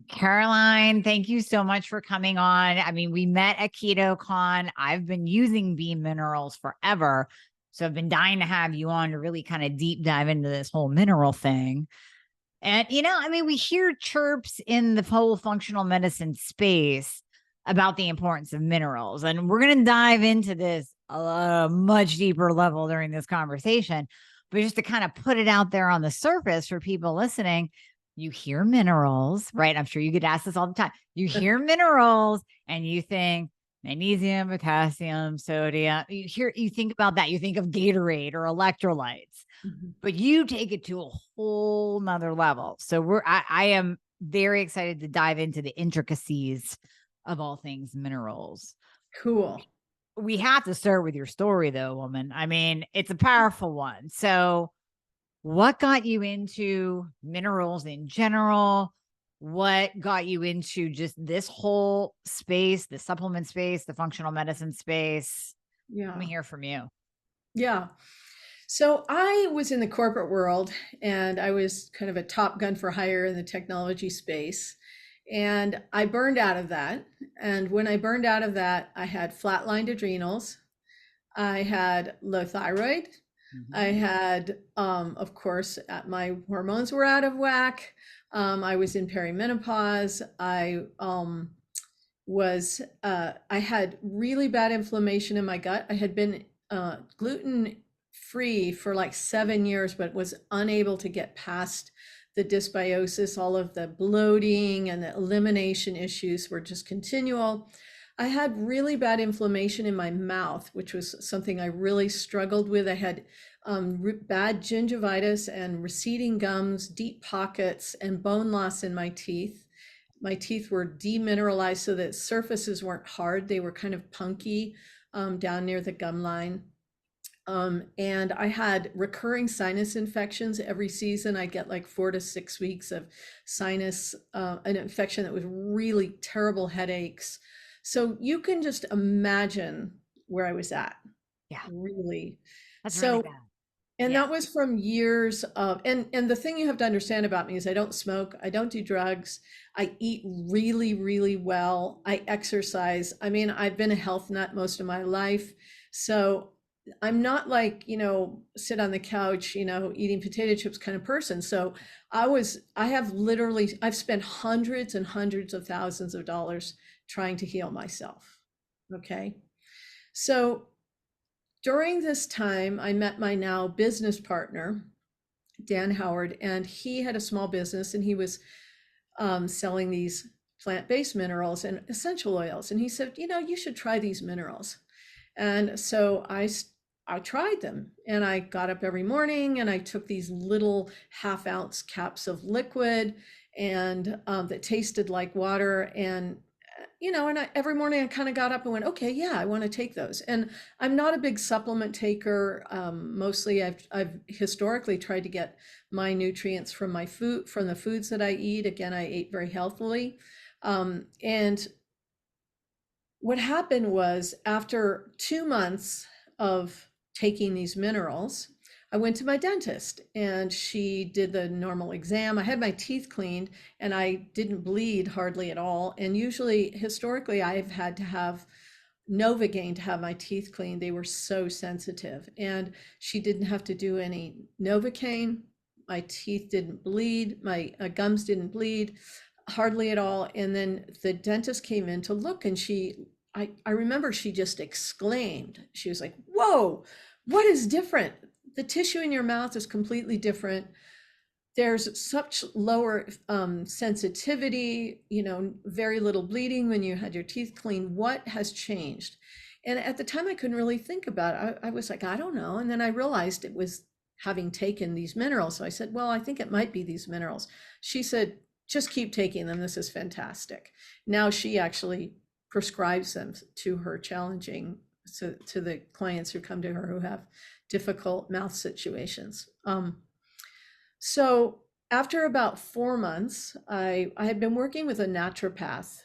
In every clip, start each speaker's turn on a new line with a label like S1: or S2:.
S1: Caroline, thank you so much for coming on. I mean, we met at KetoCon. I've been using B minerals forever. So I've been dying to have you on to really kind of deep dive into this whole mineral thing. And, I mean, we hear chirps in the whole functional medicine space about the importance of minerals. And we're going to dive into this a much deeper level during this conversation. But just to kind of put it out there on the surface for people listening, you hear minerals, right? I'm sure you get asked this all the time. You hear minerals and you think magnesium, potassium, sodium. You think about that. You think of Gatorade or electrolytes, but you take it to a whole nother level. So I am very excited to dive into the intricacies of all things minerals.
S2: Cool.
S1: We have to start with your story though, woman. I mean, it's a powerful one. So what got you into minerals in general? What got you into just this whole space, the supplement space, the functional medicine space? Let me
S2: Yeah.
S1: hear from you.
S2: Yeah. So I was in the corporate world and I was kind of a top gun for hire in the technology space. And I burned out of that. And when I burned out of that, I had flatlined adrenals. I had low thyroid. I had, of course, my hormones were out of whack. I was in perimenopause. I had really bad inflammation in my gut. I had been gluten free for like 7 years, but was unable to get past the dysbiosis. All of the bloating and the elimination issues were just continual. I had really bad inflammation in my mouth, which was something I really struggled with. I had bad gingivitis and receding gums, deep pockets, and bone loss in my teeth. My teeth were demineralized so that surfaces weren't hard. They were kind of punky down near the gum line. And I had recurring sinus infections every season. I'd get like 4 to 6 weeks of sinus, an infection that was really terrible headaches. So you can just imagine where I was at.
S1: Yeah,
S2: Really.
S1: that's really
S2: So,
S1: bad.
S2: and
S1: Yeah.
S2: that was from years of, and the thing you have to understand about me is I don't smoke, I don't do drugs, I eat really, really well, I exercise. I mean, I've been a health nut most of my life. So I'm not like, sit on the couch, eating potato chips kind of person. So I've spent hundreds and hundreds of thousands of dollars trying to heal myself. Okay. So during this time, I met my now business partner, Dan Howard, and he had a small business and he was selling these plant-based minerals and essential oils. And he said, you should try these minerals. And so I tried them and I got up every morning and I took these little half-ounce caps of liquid and that tasted like water. And every morning I kind of got up and went, okay, yeah, I want to take those. And I'm not a big supplement taker. Mostly I've historically tried to get my nutrients from my food, from the foods that I eat. Again, I ate very healthily. And what happened was after 2 months of taking these minerals, I went to my dentist and she did the normal exam. I had my teeth cleaned and I didn't bleed hardly at all. And usually, historically, I've had to have Novocaine to have my teeth cleaned. They were so sensitive. And she didn't have to do any Novocaine. My teeth didn't bleed. My gums didn't bleed hardly at all. And then the dentist came in to look and I remember she just exclaimed, she was like, whoa, what is different? The tissue in your mouth is completely different. There's such lower sensitivity, very little bleeding when you had your teeth cleaned. What has changed? And at the time, I couldn't really think about it. I was like, I don't know. And then I realized it was having taken these minerals. So I said, well, I think it might be these minerals. She said, just keep taking them. This is fantastic. Now she actually prescribes them to her to the clients who come to her who have difficult mouth situations. So after about 4 months, I had been working with a naturopath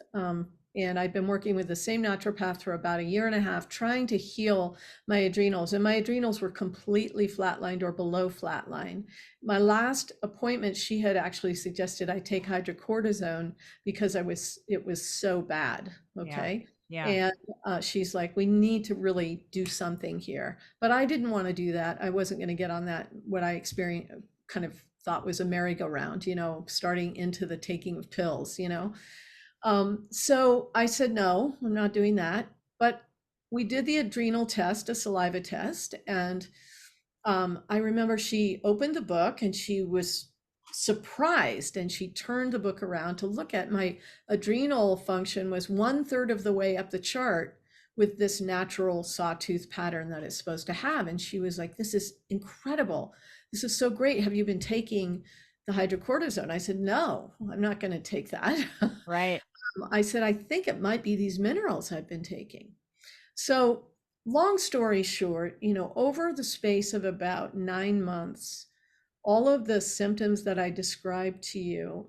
S2: And I've been working with the same naturopath for about a year and a half, trying to heal my adrenals. And my adrenals were completely flatlined or below flatline. My last appointment, she had actually suggested I take hydrocortisone because it was so bad.
S1: Yeah.
S2: Okay.
S1: Yeah.
S2: And she's like, we need to really do something here. But I didn't want to do that. I wasn't going to get on that, what I experienced, kind of thought was a merry-go-round, starting into the taking of pills. So I said, no, I'm not doing that. But we did the adrenal test, a saliva test. And I remember she opened the book and she was surprised, and she turned the book around to look at my adrenal function was 1/3 of the way up the chart with this natural sawtooth pattern that it's supposed to have. And she was like, this is incredible. This is so great. Have you been taking the hydrocortisone? I said, no, I'm not going to take that.
S1: Right.
S2: I said, I think it might be these minerals I've been taking. So long story short, over the space of about 9 months, all of the symptoms that I described to you,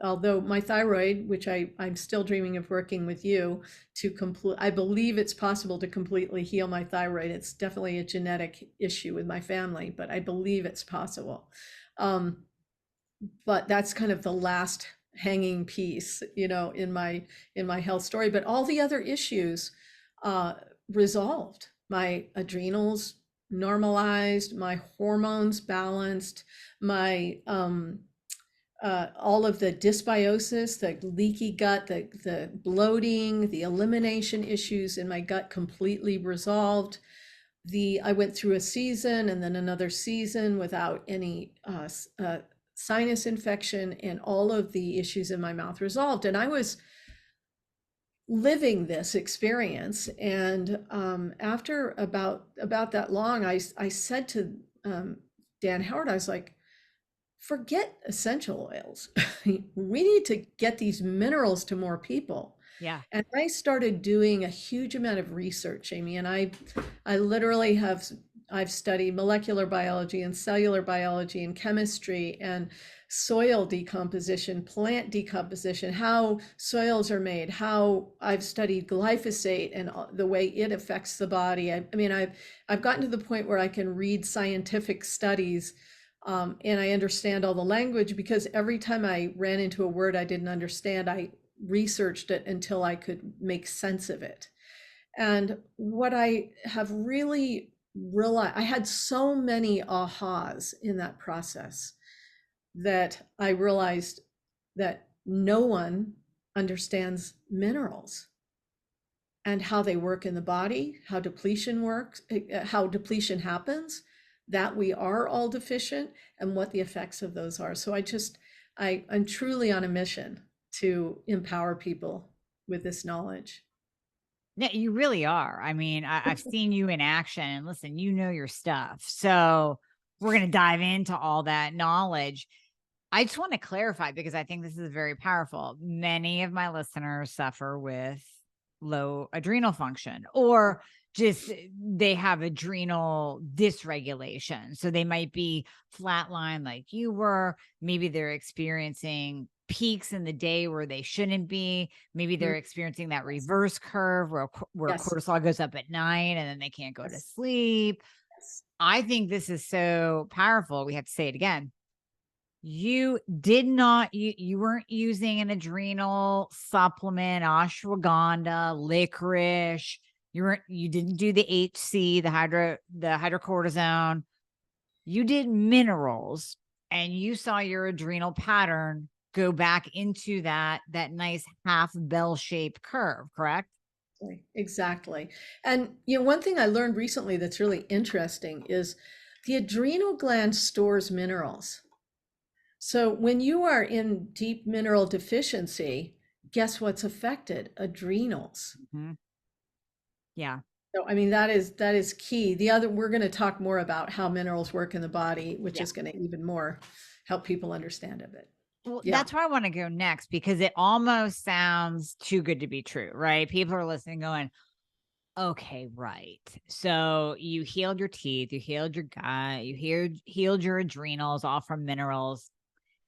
S2: although my thyroid, which I'm still dreaming of working with you to complete, I believe it's possible to completely heal my thyroid. It's definitely a genetic issue with my family, but I believe it's possible. But that's kind of the last hanging piece, in my health story. But all the other issues resolved. My adrenals normalized, my hormones balanced, my all of the dysbiosis, the leaky gut, the bloating, the elimination issues in my gut completely resolved. I went through a season and then another season without any sinus infection, and all of the issues in my mouth resolved. And I was living this experience. And after about that long, I said to Dan Howard, I was like, forget essential oils. We need to get these minerals to more people.
S1: Yeah.
S2: And I started doing a huge amount of research, Amy, and I literally I've studied molecular biology and cellular biology and chemistry and soil decomposition, plant decomposition, how soils are made, how I've studied glyphosate and the way it affects the body. I mean, I've gotten to the point where I can read scientific studies, and I understand all the language, because every time I ran into a word I didn't understand, I researched it until I could make sense of it. And what I have really realized, I had so many ahas in that process, that I realized that no one understands minerals and how they work in the body, how depletion works, how depletion happens, that we are all deficient, and what the effects of those are. So I'm truly on a mission to empower people with this knowledge.
S1: Yeah, you really are. I mean, I've seen you in action, and listen, you know your stuff. So we're going to dive into all that knowledge. I just want to clarify, because I think this is very powerful. Many of my listeners suffer with low adrenal function, or just they have adrenal dysregulation. So they might be flatline like you were. Maybe they're experiencing peaks in the day where they shouldn't be. Maybe they're experiencing that reverse curve where
S2: Yes.
S1: cortisol goes up at night and then they can't go to
S2: Yes.
S1: sleep.
S2: Yes.
S1: I think this is so powerful. We have to say it again. You did not, you weren't using an adrenal supplement, ashwagandha, licorice. You didn't do the HC, the hydrocortisone. You did minerals, and you saw your adrenal pattern go back into that nice half bell-shaped curve, correct?
S2: Exactly. And one thing I learned recently that's really interesting is the adrenal gland stores minerals. So when you are in deep mineral deficiency, guess what's affected? Adrenals.
S1: Mm-hmm. Yeah.
S2: So I mean, that is key. We're going to talk more about how minerals work in the body, which is going to even more help people understand of it.
S1: Well,
S2: Yeah.
S1: that's where I want to go next, because it almost sounds too good to be true, right? People are listening going, okay, right. So you healed your teeth, you healed your gut, you healed your adrenals, all from minerals.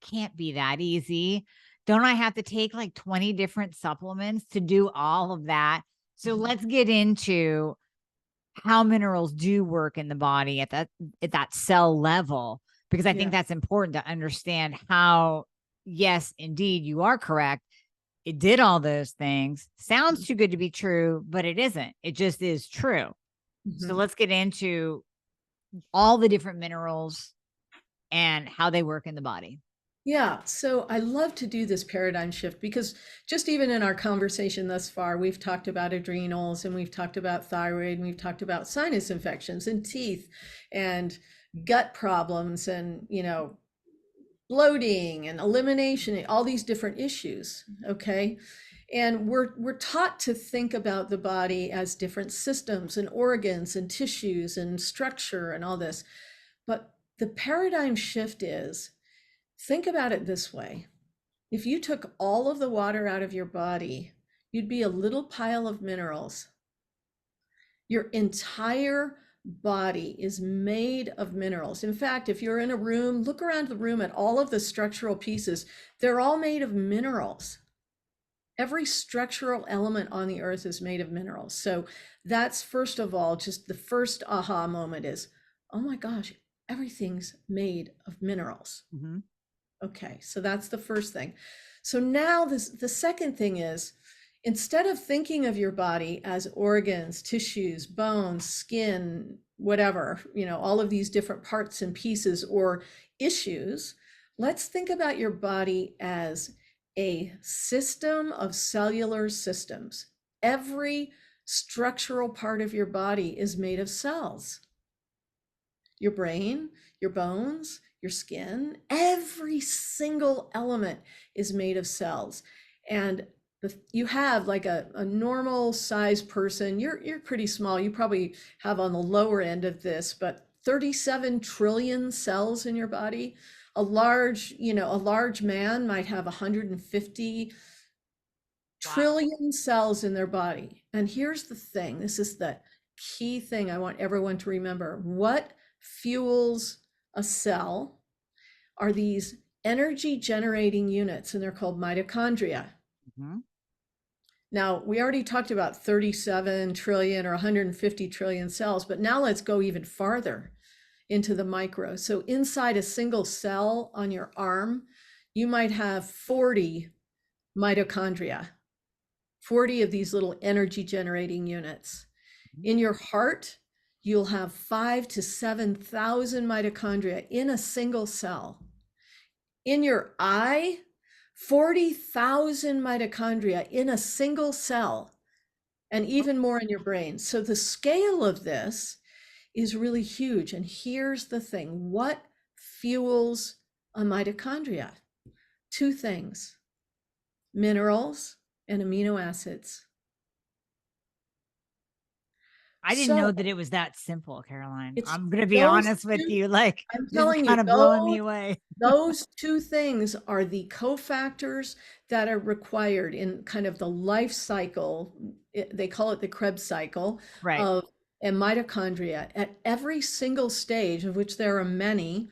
S1: Can't be that easy. don't I have to take like 20 different supplements to do all of that? So let's get into how minerals do work in the body at that cell level, because I think
S2: Yeah.
S1: that's important to understand how, yes, indeed, you are correct. It did all those things. Sounds too good to be true, but it isn't. It just is true. So
S2: Mhm.
S1: let's get into all the different minerals and how they work in the body.
S2: Yeah, so I love to do this paradigm shift because just even in our conversation thus far, we've talked about adrenals and we've talked about thyroid and we've talked about sinus infections and teeth and gut problems and, bloating and elimination, and all these different issues, okay? And we're taught to think about the body as different systems and organs and tissues and structure and all this. But the paradigm shift is, think about it this way. If you took all of the water out of your body, you'd be a little pile of minerals. Your entire body is made of minerals. In fact, if you're in a room, look around the room at all of the structural pieces. They're all made of minerals. Every structural element on the earth is made of minerals. So that's, first of all, just the first aha moment is, oh my gosh, everything's made of minerals.
S1: Mm-hmm.
S2: Okay, so that's the first thing. So now the second thing is, instead of thinking of your body as organs, tissues, bones, skin, whatever, all of these different parts and pieces or issues, let's think about your body as a system of cellular systems. Every structural part of your body is made of cells. Your brain, your bones, your skin, every single element is made of cells. And you have like a normal size person, you're pretty small. You probably have on the lower end of this, but 37 trillion cells in your body. A large man might have 150
S1: Wow.
S2: trillion cells in their body. And here's the thing, this is the key thing I want everyone to remember. What fuels a cell are these energy generating units, and they're called mitochondria.
S1: Mm-hmm.
S2: Now, we already talked about 37 trillion or 150 trillion cells, but now let's go even farther into the micro. So inside a single cell on your arm, you might have 40 mitochondria, 40 of these little energy generating units. In your heart, you'll have 5 to 7,000 mitochondria in a single cell. In your eye, 40,000 mitochondria in a single cell, and even more in your brain. So the scale of this is really huge. And here's the thing, what fuels a mitochondria? Two things: minerals and amino acids.
S1: I didn't know
S2: So
S1: that it was that simple, Caroline.
S2: it's
S1: I'm gonna be
S2: those
S1: honest with
S2: two,
S1: you, like,
S2: I'm
S1: this is
S2: telling you,
S1: kind of blowing me
S2: those
S1: away.
S2: those two things are the cofactors that are required in kind of the life cycle. They call it the Krebs cycle
S1: Right.
S2: of a mitochondria. At every single stage, of which there are many,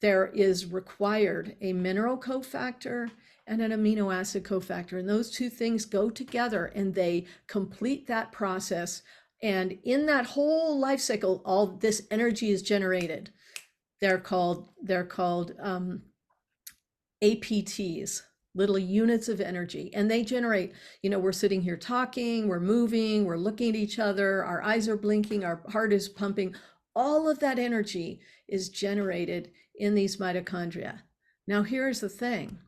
S2: there is required a mineral cofactor and an amino acid cofactor. And those two things go together and they complete that process. And in that whole life cycle, all this energy is generated. They're called APTs, little units of energy, and they generate. We're sitting here talking, we're moving, we're looking at each other, our eyes are blinking, our heart is pumping. All of that energy is generated in these mitochondria. Now, here's the thing: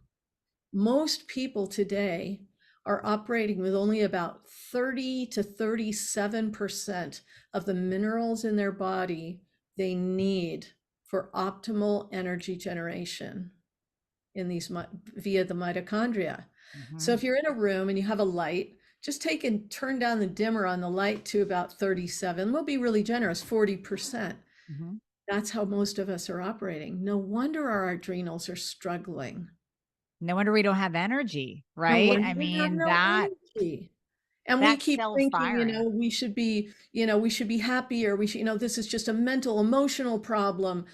S2: most people today are operating with only about 30 to 37% of the minerals in their body they need for optimal energy generation in these via the mitochondria. So
S1: Mm-hmm.
S2: if you're in a room and you have a light, just take and turn down the dimmer on the light to about 37. We'll be really generous, 40%.
S1: Mm-hmm.
S2: That's how most of us are operating. No wonder our adrenals are struggling.
S1: No wonder we don't have energy,
S2: No
S1: right?
S2: wonder
S1: I
S2: we have
S1: mean,
S2: no energy. And we
S1: that
S2: keep
S1: cell's
S2: thinking,
S1: firing.
S2: we should be happier. This is just a mental, emotional problem.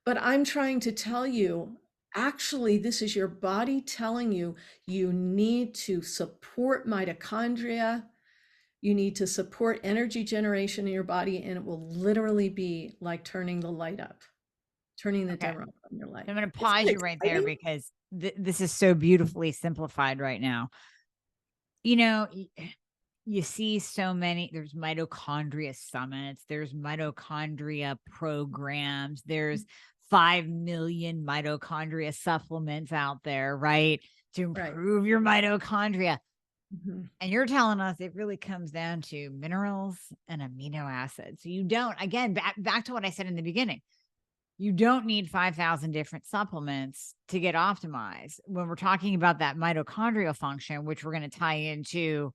S2: But I'm trying to tell you, Actually, this is your body telling you you need to support mitochondria. You need to support energy generation in your body, and it will literally be like turning the light up, turning the
S1: Okay.
S2: dimmer up on your light.
S1: I'm going to
S2: Isn't
S1: pause
S2: it
S1: you right there
S2: exciting?
S1: because this is so beautifully simplified right now. You know, you see so many, there's mitochondria summits, there's mitochondria programs, there's 5 million mitochondria supplements out there, right? To
S2: Right.
S1: improve your mitochondria.
S2: Mhm.
S1: And you're telling us it really comes down to minerals and amino acids. So you don't, again, back to what I said in the beginning. You don't need 5,000 different supplements to get optimized. When we're talking about that mitochondrial function, which we're going to tie into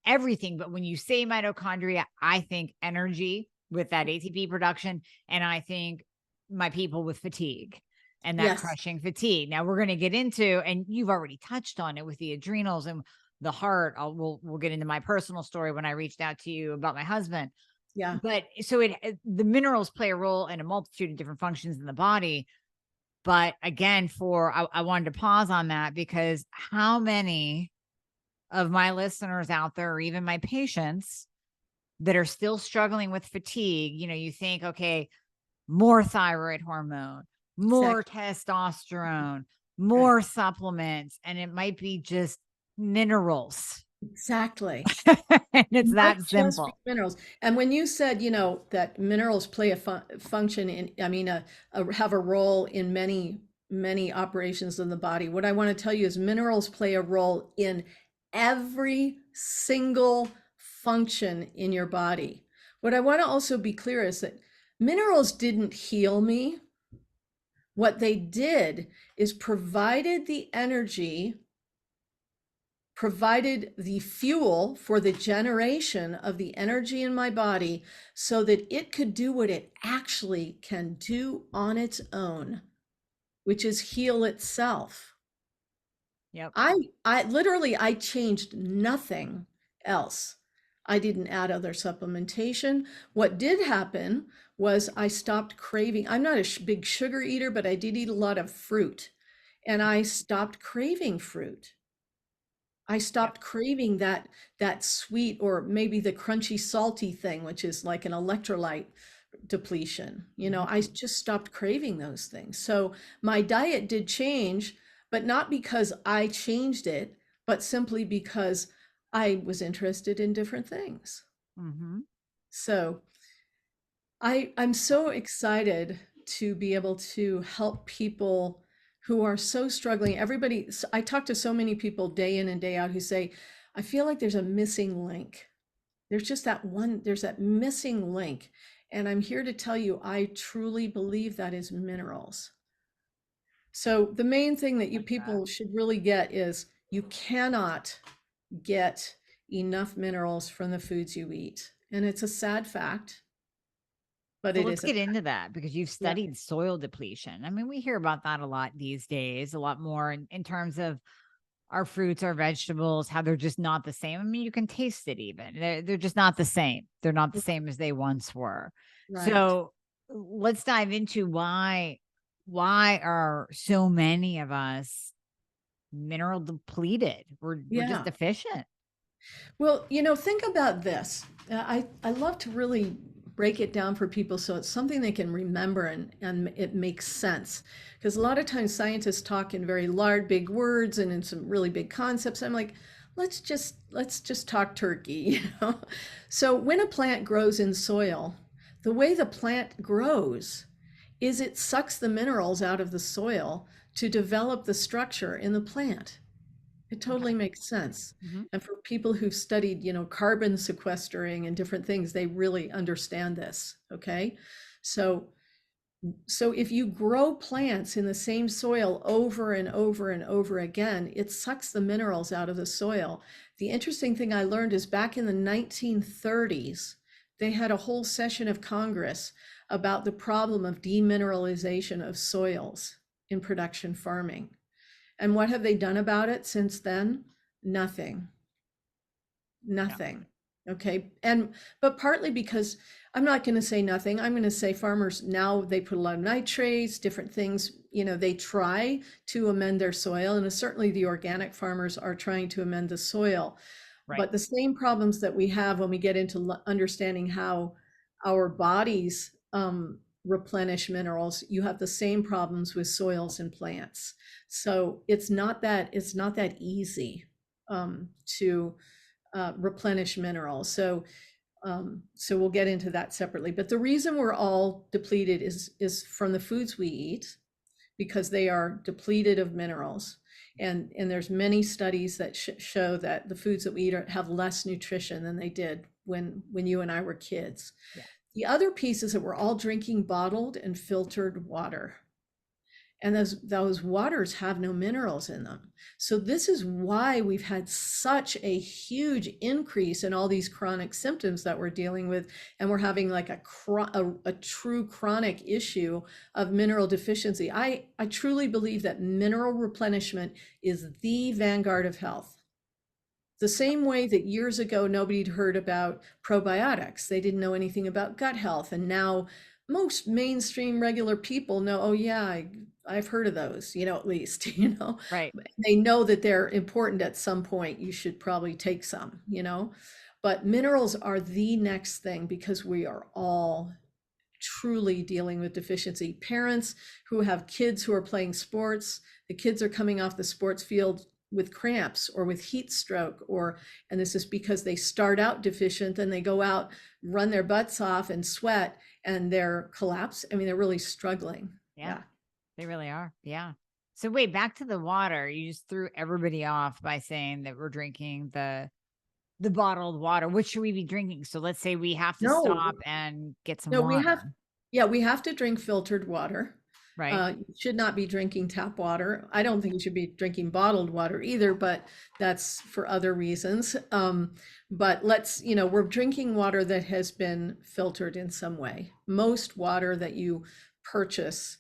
S1: everything. But when you say mitochondria, I think energy with that ATP production. And I think my people with fatigue and that
S2: Yes.
S1: crushing fatigue. Now we're going to get into, and you've already touched on it with the adrenals and the heart. We'll get into my personal story when I reached out to you about my husband.
S2: Yeah.
S1: But so the minerals play a role in a multitude of different functions in the body. But again, I wanted to pause on that because how many of my listeners out there, or even my patients that are still struggling with fatigue, you think, okay, more thyroid hormone, more
S2: Exactly.
S1: testosterone,
S2: Right.
S1: more supplements, and it might be just minerals.
S2: Exactly.
S1: And it's
S2: Might
S1: that
S2: just be
S1: simple.
S2: minerals. And when you said, that minerals play a function in, I mean, have a role in many, many operations in the body, what I want to tell you is minerals play a role in every single function in your body. What I want to also be clear is that minerals didn't heal me. What they did is provided the energy, provided the fuel for the generation of the energy in my body so that it could do what it actually can do on its own, which is heal itself.
S1: Yep.
S2: I literally I changed nothing else. I didn't add other supplementation. What did happen was I stopped craving. I'm not a big sugar eater, but I did eat a lot of fruit, and I stopped craving fruit. I
S1: Yep.
S2: stopped craving that sweet or maybe the crunchy salty thing, which is like an electrolyte depletion. I
S1: Mhm.
S2: just stopped craving those things. So my diet did change, but not because I changed it, but simply because I was interested in different things.
S1: Mhm.
S2: So I'm so excited to be able to help people who are so struggling. I talk to so many people day in and day out who say, I feel like there's a missing link. There's that missing link. And I'm here to tell you, I truly believe that is minerals. So the main thing that you
S1: Like that.
S2: people should really get is you cannot get enough minerals from the foods you eat. And it's a sad fact, but
S1: So
S2: it
S1: let's
S2: is a
S1: get
S2: fact.
S1: into that because you've
S2: Yeah.
S1: studied soil depletion. I mean, we hear about that a lot these days, a lot more in terms of our fruits, our vegetables, how they're just not the same. I mean, you can taste it even. They're just not the same. They're not the same as they once were.
S2: Right.
S1: So let's dive into why are so many of us mineral depleted? We're just
S2: Yeah.
S1: deficient.
S2: Well, think about this. I love to really break it down for people so it's something they can remember and it makes sense. Because a lot of times scientists talk in very large, big words and in some really big concepts. I'm like, let's just talk turkey. So when a plant grows in soil, the way the plant grows is it sucks the minerals out of the soil to develop the structure in the plant. It
S1: Okay.
S2: totally makes sense.
S1: Hmm.
S2: And for people who've studied, carbon sequestering and different things, they really understand this. Okay. So, so if you grow plants in the same soil over and over and over again, it sucks the minerals out of the soil. The interesting thing I learned is back in the 1930s, they had a whole session of Congress about the problem of demineralization of soils in production farming. And what have they done about it since then? Nothing.
S1: Yeah.
S2: Nothing. Okay. But partly because I'm not going to say nothing. I'm going to say farmers now, they put a lot of nitrates, different things, they try to amend their soil. And certainly the organic farmers are trying to amend the soil.
S1: Right.
S2: But the same problems that we have when we get into understanding how our bodies replenish minerals, you have the same problems with soils and plants. So it's not that easy to replenish minerals. So we'll get into that separately. But the reason we're all depleted is from the foods we eat, because they are depleted of minerals. And there's many studies that show that the foods that we eat have less nutrition than they did when you and I were kids.
S1: Yeah.
S2: The other piece is that we're all drinking bottled and filtered water. And those waters have no minerals in them. So this is why we've had such a huge increase in all these chronic symptoms that we're dealing with. And we're having like a true chronic issue of mineral deficiency. I truly believe that mineral replenishment is the vanguard of health. The same way that years ago, nobody'd heard about probiotics. They didn't know anything about gut health. And now most mainstream regular people know, oh yeah, I've heard of those, at least,
S1: Right.
S2: they know that they're important at some point. You should probably take some, but minerals are the next thing because we are all truly dealing with deficiency. Parents who have kids who are playing sports, the kids are coming off the sports field with cramps or with heat stroke, and this is because they start out deficient and they go out, run their butts off and sweat, and they're collapsed. I mean, they're really struggling.
S1: Yeah. They really are. Yeah. So wait, back to the water. You just threw everybody off by saying that we're drinking the bottled water. What should we be drinking? So let's say we have to
S2: No,
S1: stop and get some
S2: no,
S1: water.
S2: we have to drink filtered water.
S1: Right.
S2: You should not be drinking tap water. I don't think you should be drinking bottled water either, but that's for other reasons. But we're drinking water that has been filtered in some way. Most water that you purchase,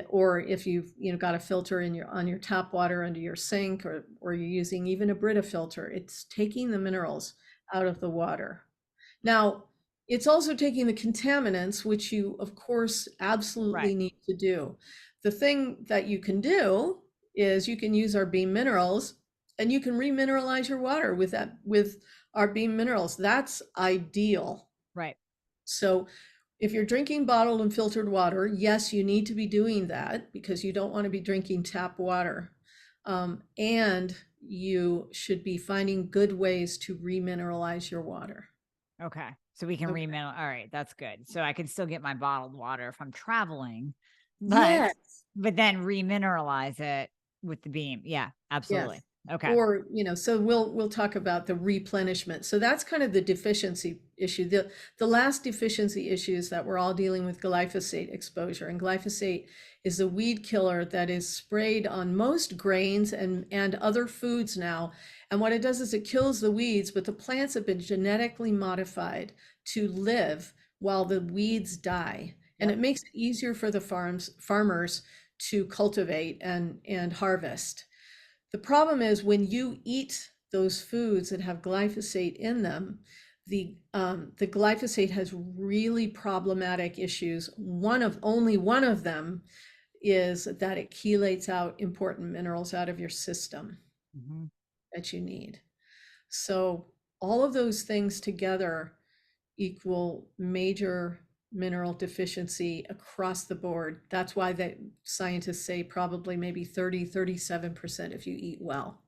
S2: or if you've got a filter on your tap water under your sink, or you're using even a Brita filter, it's taking the minerals out of the water. Now, it's also taking the contaminants, which you, of course, absolutely need to do. The thing that you can do is you can use our Beam Minerals, and you can remineralize your water with our Beam Minerals. That's ideal.
S1: Right.
S2: So if you're drinking bottled and filtered water, yes, you need to be doing that because you don't want to be drinking tap water. And you should be finding good ways to remineralize your water.
S1: Okay. So we can remineral. All right. That's good. So I can still get my bottled water if I'm traveling, but then remineralize it with the Beam. Yeah, absolutely.
S2: Yes.
S1: Okay.
S2: Or, so we'll talk about the replenishment. So that's kind of the deficiency issue. The last deficiency issue is that we're all dealing with glyphosate exposure, and glyphosate is a weed killer that is sprayed on most grains and other foods now. And what it does is it kills the weeds, but the plants have been genetically modified to live while the weeds die. And it makes it easier for the farmers to cultivate and harvest. The problem is when you eat those foods that have glyphosate in them, the glyphosate has really problematic issues. Only one of them is that it chelates out important minerals out of your system that you need. So all of those things together equal major mineral deficiency across the board. That's why scientists say probably maybe 37% if you eat well.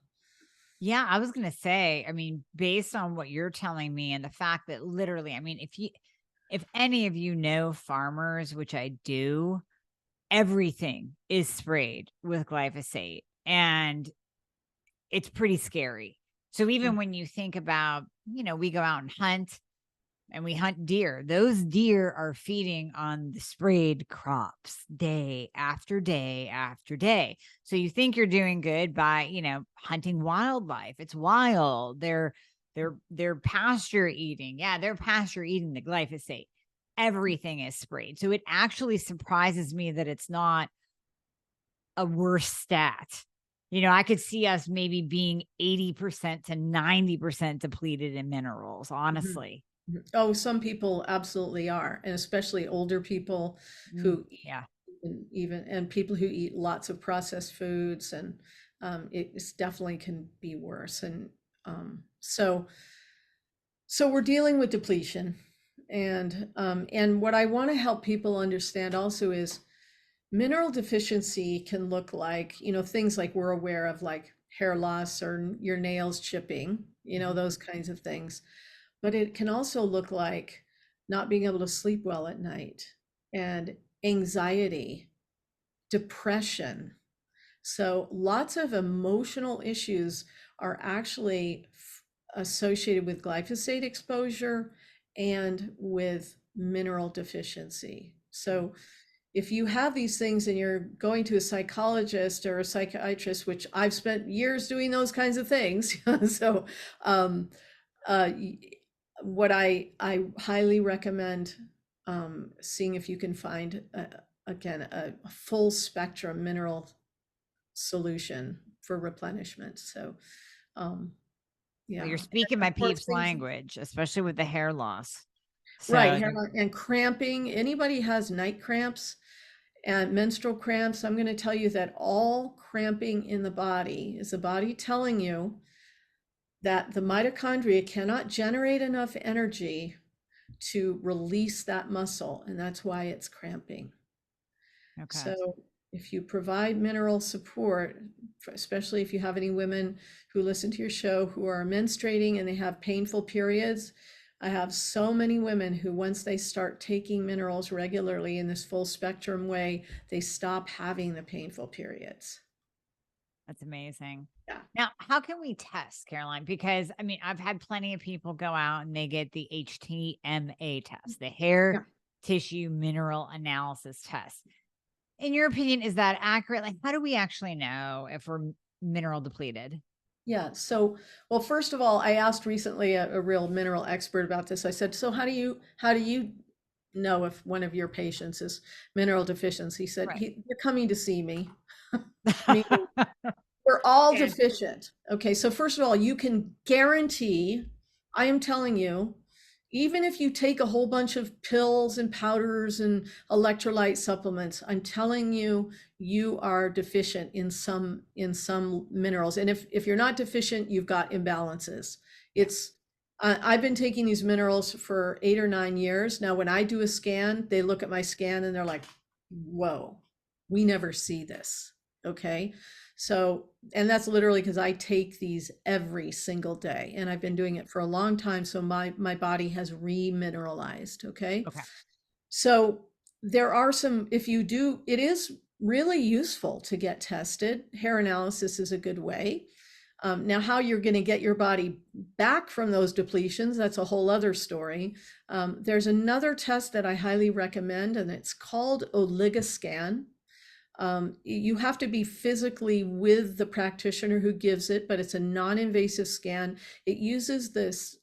S1: Yeah, I was going to say, I mean, based on what you're telling me and the fact that literally, I mean, if any of you know farmers, which I do, everything is sprayed with glyphosate, and it's pretty scary. So even when you think about, we go out and hunt, and we hunt deer. Those deer are feeding on the sprayed crops day after day after day. So you think you're doing good by, hunting wildlife. It's wild. They're pasture eating. Yeah, they're pasture eating the glyphosate. Everything is sprayed. So it actually surprises me that it's not a worse stat I could see us maybe being 80% to 90% depleted in minerals,
S2: Mhm.
S1: honestly.
S2: Mhm. Oh, some people absolutely are, and especially older people who eat
S1: Yeah.
S2: and people who eat lots of processed foods, and it's definitely can be worse. And so we're dealing with depletion, and what I want to help people understand also is mineral deficiency can look like, things like we're aware of, like hair loss or your nails chipping,
S1: Mhm.
S2: those kinds of things. But it can also look like not being able to sleep well at night, and anxiety, depression. So lots of emotional issues are actually associated with glyphosate exposure and with mineral deficiency. So if you have these things and you're going to a psychologist or a psychiatrist, which I've spent years doing those kinds of things, so um, uh, what I highly recommend, seeing if you can find again a full spectrum mineral solution for replenishment. So um,
S1: Well, you're
S2: yeah,
S1: speaking
S2: and
S1: my
S2: of course
S1: peeps
S2: things.
S1: language, especially with the hair loss.
S2: Right,
S1: So there
S2: and cramping. Anybody has night cramps and menstrual cramps, I'm going to tell you that all cramping in the body is the body telling you that the mitochondria cannot generate enough energy to release that muscle, and that's why it's cramping.
S1: okay.
S2: So if you provide mineral support, especially if you have any women who listen to your show who are menstruating and they have painful periods, I have so many women who, once they start taking minerals regularly in this full spectrum way, they stop having the painful periods.
S1: That's amazing.
S2: Yeah.
S1: Now, how can we test, Caroline? Because I mean, I've had plenty of people go out and they get the HTMA test, the hair
S2: Yeah.
S1: tissue mineral analysis test. In your opinion, is that accurate? Like, how do we actually know if we're mineral depleted?
S2: Yeah. So, well, first of all, I asked recently a real mineral expert about this. I said, so how do you know if one of your patients is mineral deficiency? He said,
S1: Right.
S2: You're coming to see me." Meaning we're all
S1: Yeah.
S2: deficient. Okay, so first of all, you can guarantee, I am telling you, even if you take a whole bunch of pills and powders and electrolyte supplements, I'm telling you, you are deficient in some minerals. And if you're not deficient, you've got imbalances.
S1: Yeah.
S2: It's I've been taking these minerals for 8 or 9 years. Now, when I do a scan, they look at my scan and they're like, whoa, we never see this. Okay. So, and that's literally because I take these every single day, and I've been doing it for a long time. So my body has remineralized. Okay.
S1: Okay.
S2: So there are some, if you do, it is really useful to get tested. Hair analysis is a good way. Now, how you're going to get your body back from those depletions, that's a whole other story. There's another test that I highly recommend, and it's called Oligoscan. You have to be physically with the practitioner who gives it, but it's a non-invasive scan. It uses this,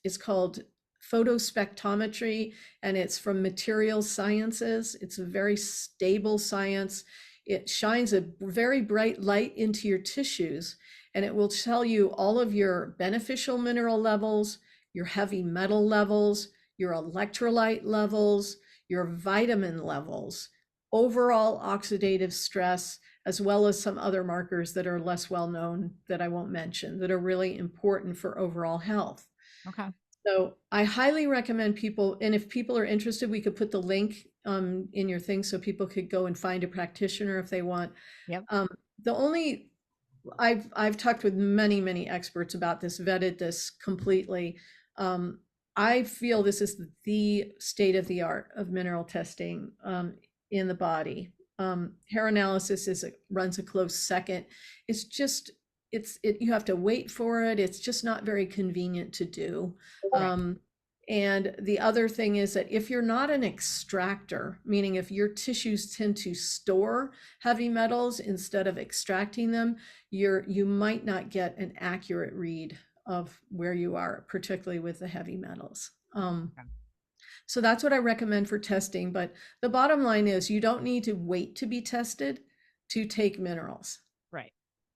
S2: it's called photospectrometry, and it's from materials sciences. It's a very stable science. It shines a very bright light into your tissues, and it will tell you all of your beneficial mineral levels, your heavy metal levels, your electrolyte levels, your vitamin levels, overall oxidative stress, as well as some other markers that are less well known that I won't mention, that are really important for overall health.
S1: Okay.
S2: So I highly recommend people, and if people are interested, we could put the link in your thing so people could go and find a practitioner if they want.
S1: Yep.
S2: Um, the only I've talked with many experts about this, vetted this completely. Um, I feel this is the state of the art of mineral testing in the body. Hair analysis runs a close second. It's just you have to wait for it. It's just not very convenient to do.
S1: Right.
S2: And the other thing is that if you're not an extractor, meaning if your tissues tend to store heavy metals instead of extracting them, you might not get an accurate read of where you are, particularly with the heavy metals.
S1: Okay.
S2: So that's what I recommend for testing. But the bottom line is you don't need to wait to be tested to take minerals.
S1: Right.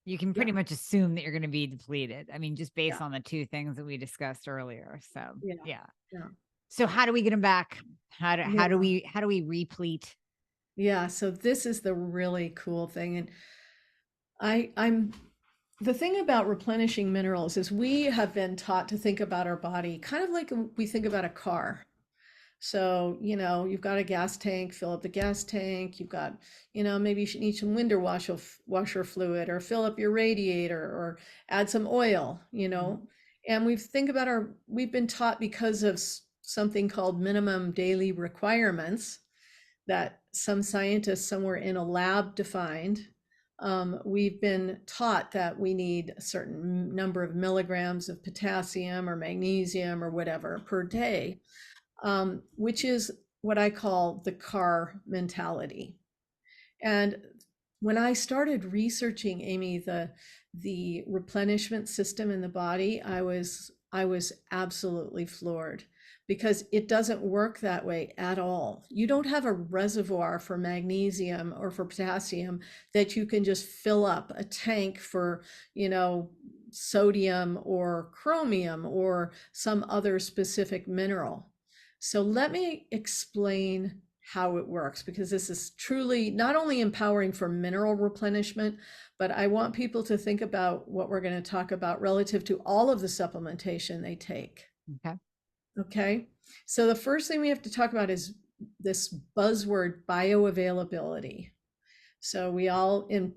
S1: You can
S2: Yeah,
S1: pretty much assume that you're going to be depleted. I mean, just
S2: yeah,
S1: based on the two things that we discussed earlier. So,
S2: yeah,
S1: yeah.
S2: yeah,
S1: So how do we get them back?
S2: yeah.
S1: How do we replete?
S2: Yeah, so this is the really cool thing. And I'm the thing about replenishing minerals is we have been taught to think about our body kind of like we think about a car. So, you've got a gas tank, fill up the gas tank. You've got, maybe you should need some window washer fluid, or fill up your radiator, or add some oil,
S1: Mhm.
S2: And we've been taught, because of something called minimum daily requirements that some scientists somewhere in a lab defined. We've been taught that we need a certain number of milligrams of potassium or magnesium or whatever per day, which is what I call the car mentality. And when I started researching, Amy, the replenishment system in the body, I was absolutely floored, because it doesn't work that way at all. You don't have a reservoir for magnesium or for potassium that you can just fill up a tank for, sodium or chromium or some other specific mineral. So let me explain how it works, because this is truly not only empowering for mineral replenishment, but I want people to think about what we're going to talk about relative to all of the supplementation they take.
S1: Okay.
S2: Okay. So the first thing we have to talk about is this buzzword, bioavailability. So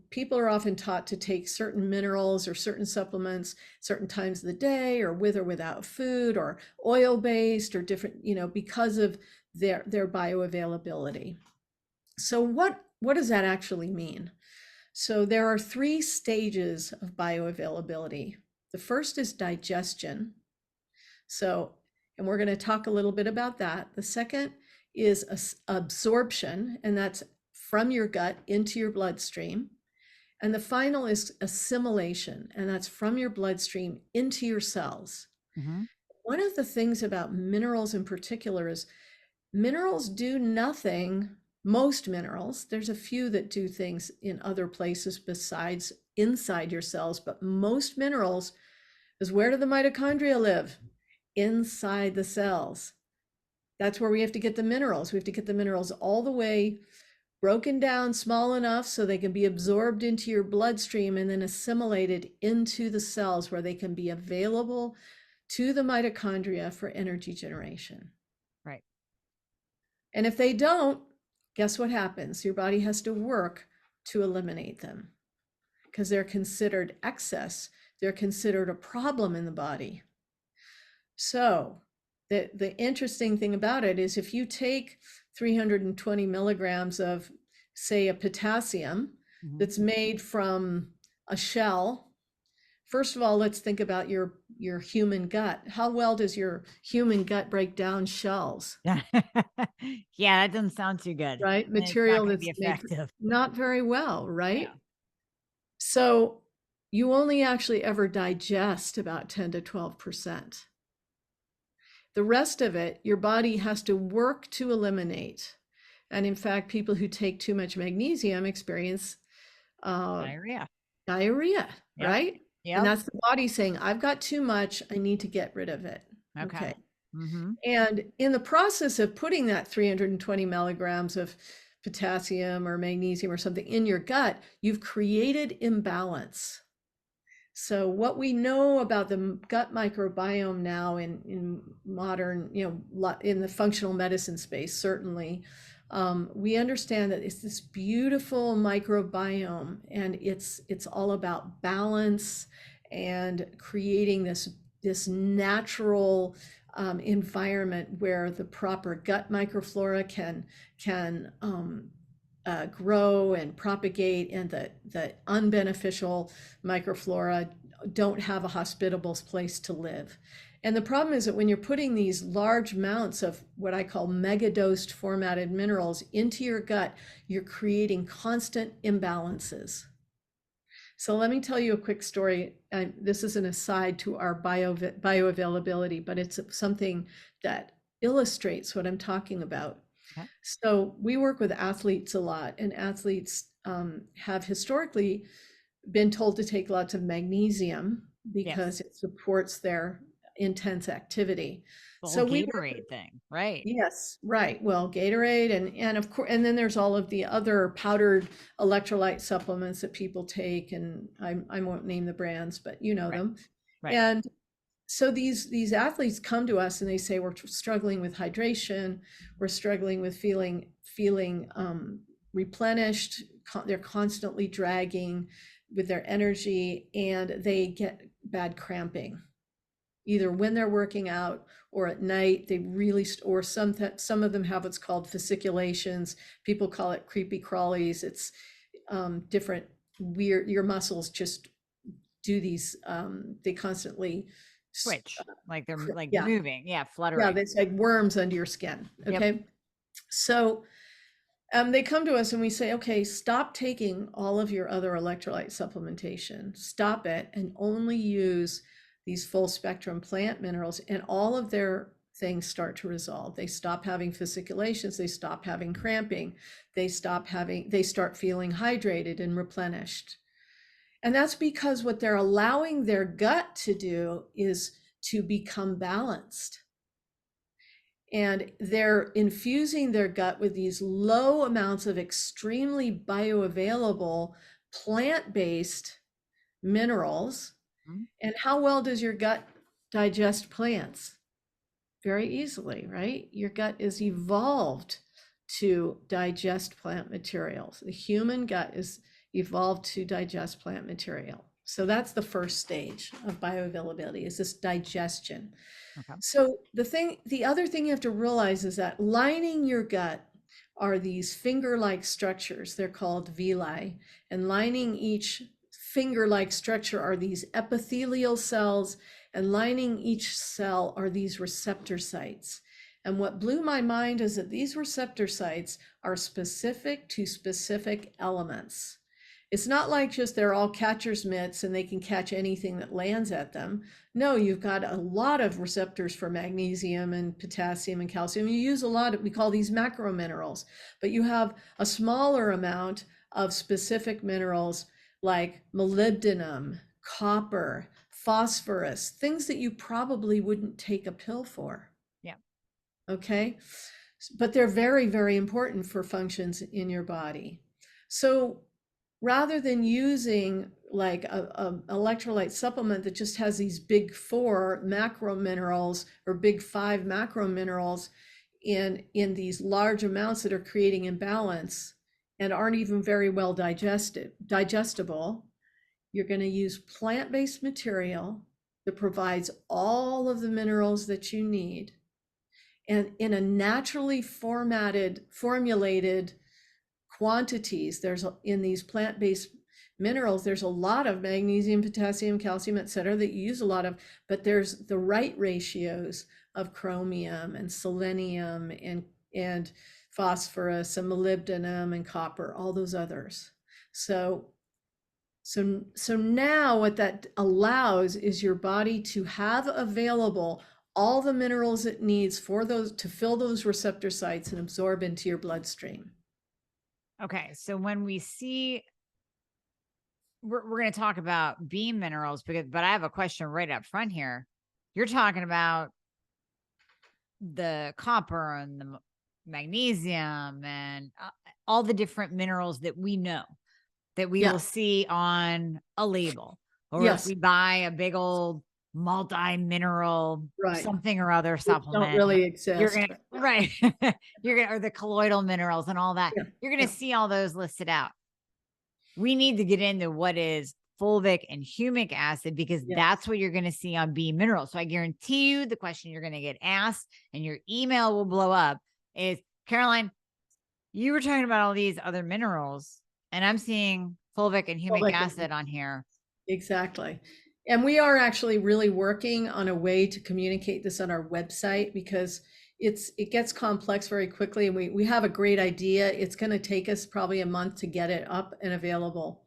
S2: people are often taught to take certain minerals or certain supplements certain times of the day, or with or without food, or oil-based, or different, because of their bioavailability. So what does that actually mean? So there are 3 stages of bioavailability. The first is digestion. So, and we're going to talk a little bit about that. The second is absorption, and that's from your gut into your bloodstream. And the final is assimilation, and that's from your bloodstream into your cells.
S1: Hmm.
S2: One of the things about minerals in particular is minerals do nothing. Most minerals, there's a few that do things in other places besides inside your cells, but most minerals is, where do the mitochondria live? Inside the cells. That's where we have to get the minerals. We have to get the minerals all the way broken down small enough so they can be absorbed into your bloodstream and then assimilated into the cells, where they can be available to the mitochondria for energy generation.
S1: Right.
S2: And if they don't, guess what happens? Your body has to work to eliminate them, because they're considered excess. They're considered a problem in the body. So the interesting thing about it is, if you take 320 milligrams of, say, a potassium
S1: Hmm.
S2: that's made from a shell. First of all, let's think about your human gut. How well does your human gut break down shells?
S1: Yeah. Yeah, that doesn't sound too good.
S2: Right?
S1: And it's not
S2: Material
S1: going to be
S2: that's made
S1: effective.
S2: not very well,
S1: Yeah.
S2: right? So you only actually ever digest about 10 to 12%. The rest of it, your body has to work to eliminate. And in fact, people who take too much magnesium experience uh,
S1: Diarrhea.
S2: diarrhea,
S1: Yep.
S2: right? And
S1: Yep.
S2: that's the body saying, I've got too much, I need to get rid of it.
S1: Okay.
S2: Okay.
S1: Hmm.
S2: And in the process of putting that 320 milligrams of potassium or magnesium or something in your gut, you've created imbalance. So what we know about the gut microbiome now in modern, in the functional medicine space, certainly, we understand that it's this beautiful microbiome, and it's all about balance and creating this natural environment where the proper gut microflora can grow and propagate, and the unbeneficial microflora don't have a hospitable place to live. And the problem is that when you're putting these large amounts of what I call megadosed formatted minerals into your gut, you're creating constant imbalances. So let me tell you a quick story. This is an aside to our bioavailability, but it's something that illustrates what I'm talking about.
S1: Okay.
S2: So we work with athletes a lot, and athletes have historically been told to take lots of magnesium
S1: Yes.
S2: because it supports their intense activity.
S1: The whole
S2: So we
S1: Gatorade thing, right?
S2: yes, right. Well, Gatorade and of course, and then there's all of the other powdered electrolyte supplements that people take, and I won't name the brands, but you know
S1: Right.
S2: them.
S1: Right.
S2: And so these athletes come to us and they say we're struggling with hydration, we're struggling with feeling replenished. They're constantly dragging with their energy, and they get bad cramping either when they're working out or at night. They really or some of them have what's called fasciculations. People call it creepy crawlies. It's different weird, your muscles just do these they constantly
S1: Twitch, like they're like
S2: yeah,
S1: moving, yeah,
S2: yeah,
S1: fluttering.
S2: it's like worms under your skin.
S1: Yep.
S2: Okay, so they come to us and we say, okay, stop taking all of your other electrolyte supplementation, stop it, and only use these full spectrum plant minerals, and all of their things start to resolve. They stop having fasciculations, they stop having cramping, they start feeling hydrated and replenished. And that's because what they're allowing their gut to do is to become balanced. And they're infusing their gut with these low amounts of extremely bioavailable plant-based minerals.
S1: Mhm.
S2: And how well does your gut digest plants? Very easily, right? Your gut is evolved to digest plant materials. The human gut is evolved to digest plant material. So that's the first stage of bioavailability, is this digestion.
S1: Okay.
S2: So the other thing you have to realize is that lining your gut are these finger-like structures. They're called villi, and lining each finger-like structure are these epithelial cells, and lining each cell are these receptor sites. And what blew my mind is that these receptor sites are specific to specific elements. It's not like just they're all catcher's mitts and they can catch anything that lands at them. No, you've got a lot of receptors for magnesium and potassium and calcium. You use a lot of, we call these macro minerals, but you have a smaller amount of specific minerals like molybdenum, copper, phosphorus, things that you probably wouldn't take a pill for.
S1: Yeah.
S2: Okay. But they're very, very important for functions in your body. So rather than using like a electrolyte supplement that just has these big 4 macro minerals or big 5 macro minerals in these large amounts that are creating imbalance and aren't even very well digestible, you're going to use plant-based material that provides all of the minerals that you need, and in a naturally formulated quantities. There's in these plant-based minerals, there's a lot of magnesium, potassium, calcium, etc., that you use a lot of, but there's the right ratios of chromium and selenium and phosphorus and molybdenum and copper, all those others. So now what that allows is your body to have available all the minerals it needs for those to fill those receptor sites and absorb into your bloodstream.
S1: Okay. So when we see, we're going to talk about bean minerals, but I have a question right up front here. You're talking about the copper and the magnesium and all the different minerals that we know that we
S2: Yeah.
S1: will see on a label, or if
S2: Yes.
S1: we buy a big old multi-mineral
S2: Right.
S1: something or other
S2: Which don't
S1: supplement,
S2: really
S1: you're
S2: exist.
S1: gonna right, you're gonna, or the colloidal minerals and all that,
S2: Yeah.
S1: you're gonna
S2: Yeah.
S1: see all those listed out. We need to get into what is fulvic and humic acid, because
S2: Yeah.
S1: that's what you're going to see on B minerals. So I guarantee you the question you're going to get asked and your email will blow up is, Caroline, you were talking about all these other minerals and I'm seeing fulvic and humic
S2: Fulvic
S1: acid on here.
S2: Exactly. And we are actually really working on a way to communicate this on our website, because it gets complex very quickly, and we have a great idea. It's going to take us probably a month to get it up and available.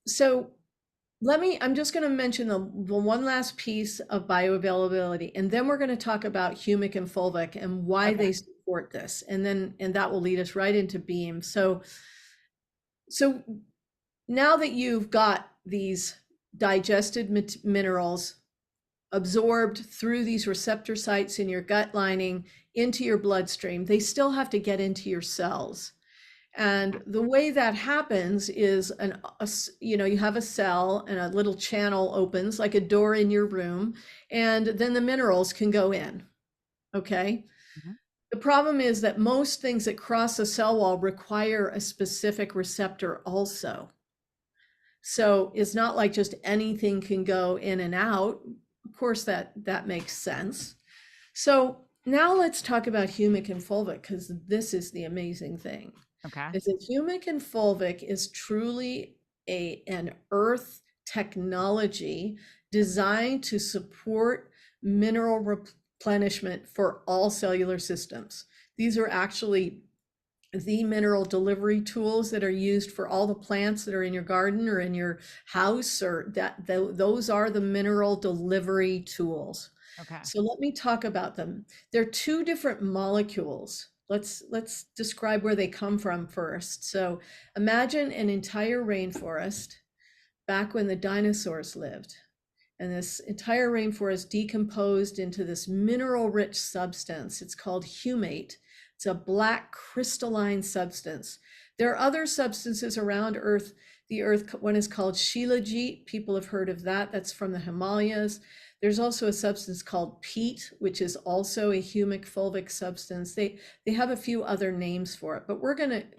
S2: So I'm just going to mention the one last piece of bioavailability, and then we're going to talk about humic and fulvic and why
S1: Okay.
S2: they support this. And that will lead us right into beam. So now that you've got these digested minerals absorbed through these receptor sites in your gut lining into your bloodstream, they still have to get into your cells. And the way that happens is you have a cell and a little channel opens like a door in your room, and then the minerals can go in. Okay.
S1: Mhm.
S2: The problem is that most things that cross a cell wall require a specific receptor also. So it's not like just anything can go in and out. Of course, that makes sense. So now let's talk about humic and fulvic, because this is the amazing thing.
S1: Okay.
S2: Is that humic and fulvic is truly an earth technology designed to support mineral replenishment for all cellular systems. These are actually the mineral delivery tools that are used for all the plants that are in your garden or in your house, or those are the mineral delivery tools.
S1: Okay.
S2: So let me talk about them. They're two different molecules. Let's describe where they come from first. So imagine an entire rainforest back when the dinosaurs lived. And this entire rainforest decomposed into this mineral rich substance. It's called humate. It's a black crystalline substance. There are other substances around Earth. The Earth, one is called shilajit. People have heard of that. That's from the Himalayas. There's also a substance called peat, which is also a humic fulvic substance. They have a few other names for it, but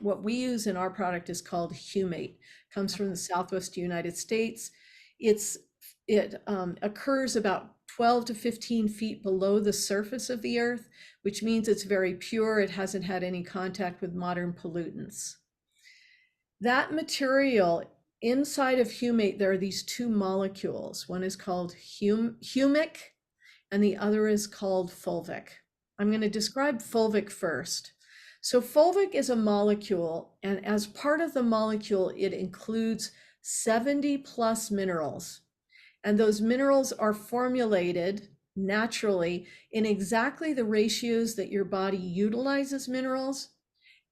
S2: what we use in our product is called humate. Comes from the Southwest United States. It occurs about 12 to 15 feet below the surface of the earth, which means it's very pure. It hasn't had any contact with modern pollutants. That material inside of humate, there are these two molecules. One is called humic and the other is called fulvic. I'm going to describe fulvic first. So fulvic is a molecule, and as part of the molecule, it includes 70 plus minerals. And those minerals are formulated naturally in exactly the ratios that your body utilizes minerals,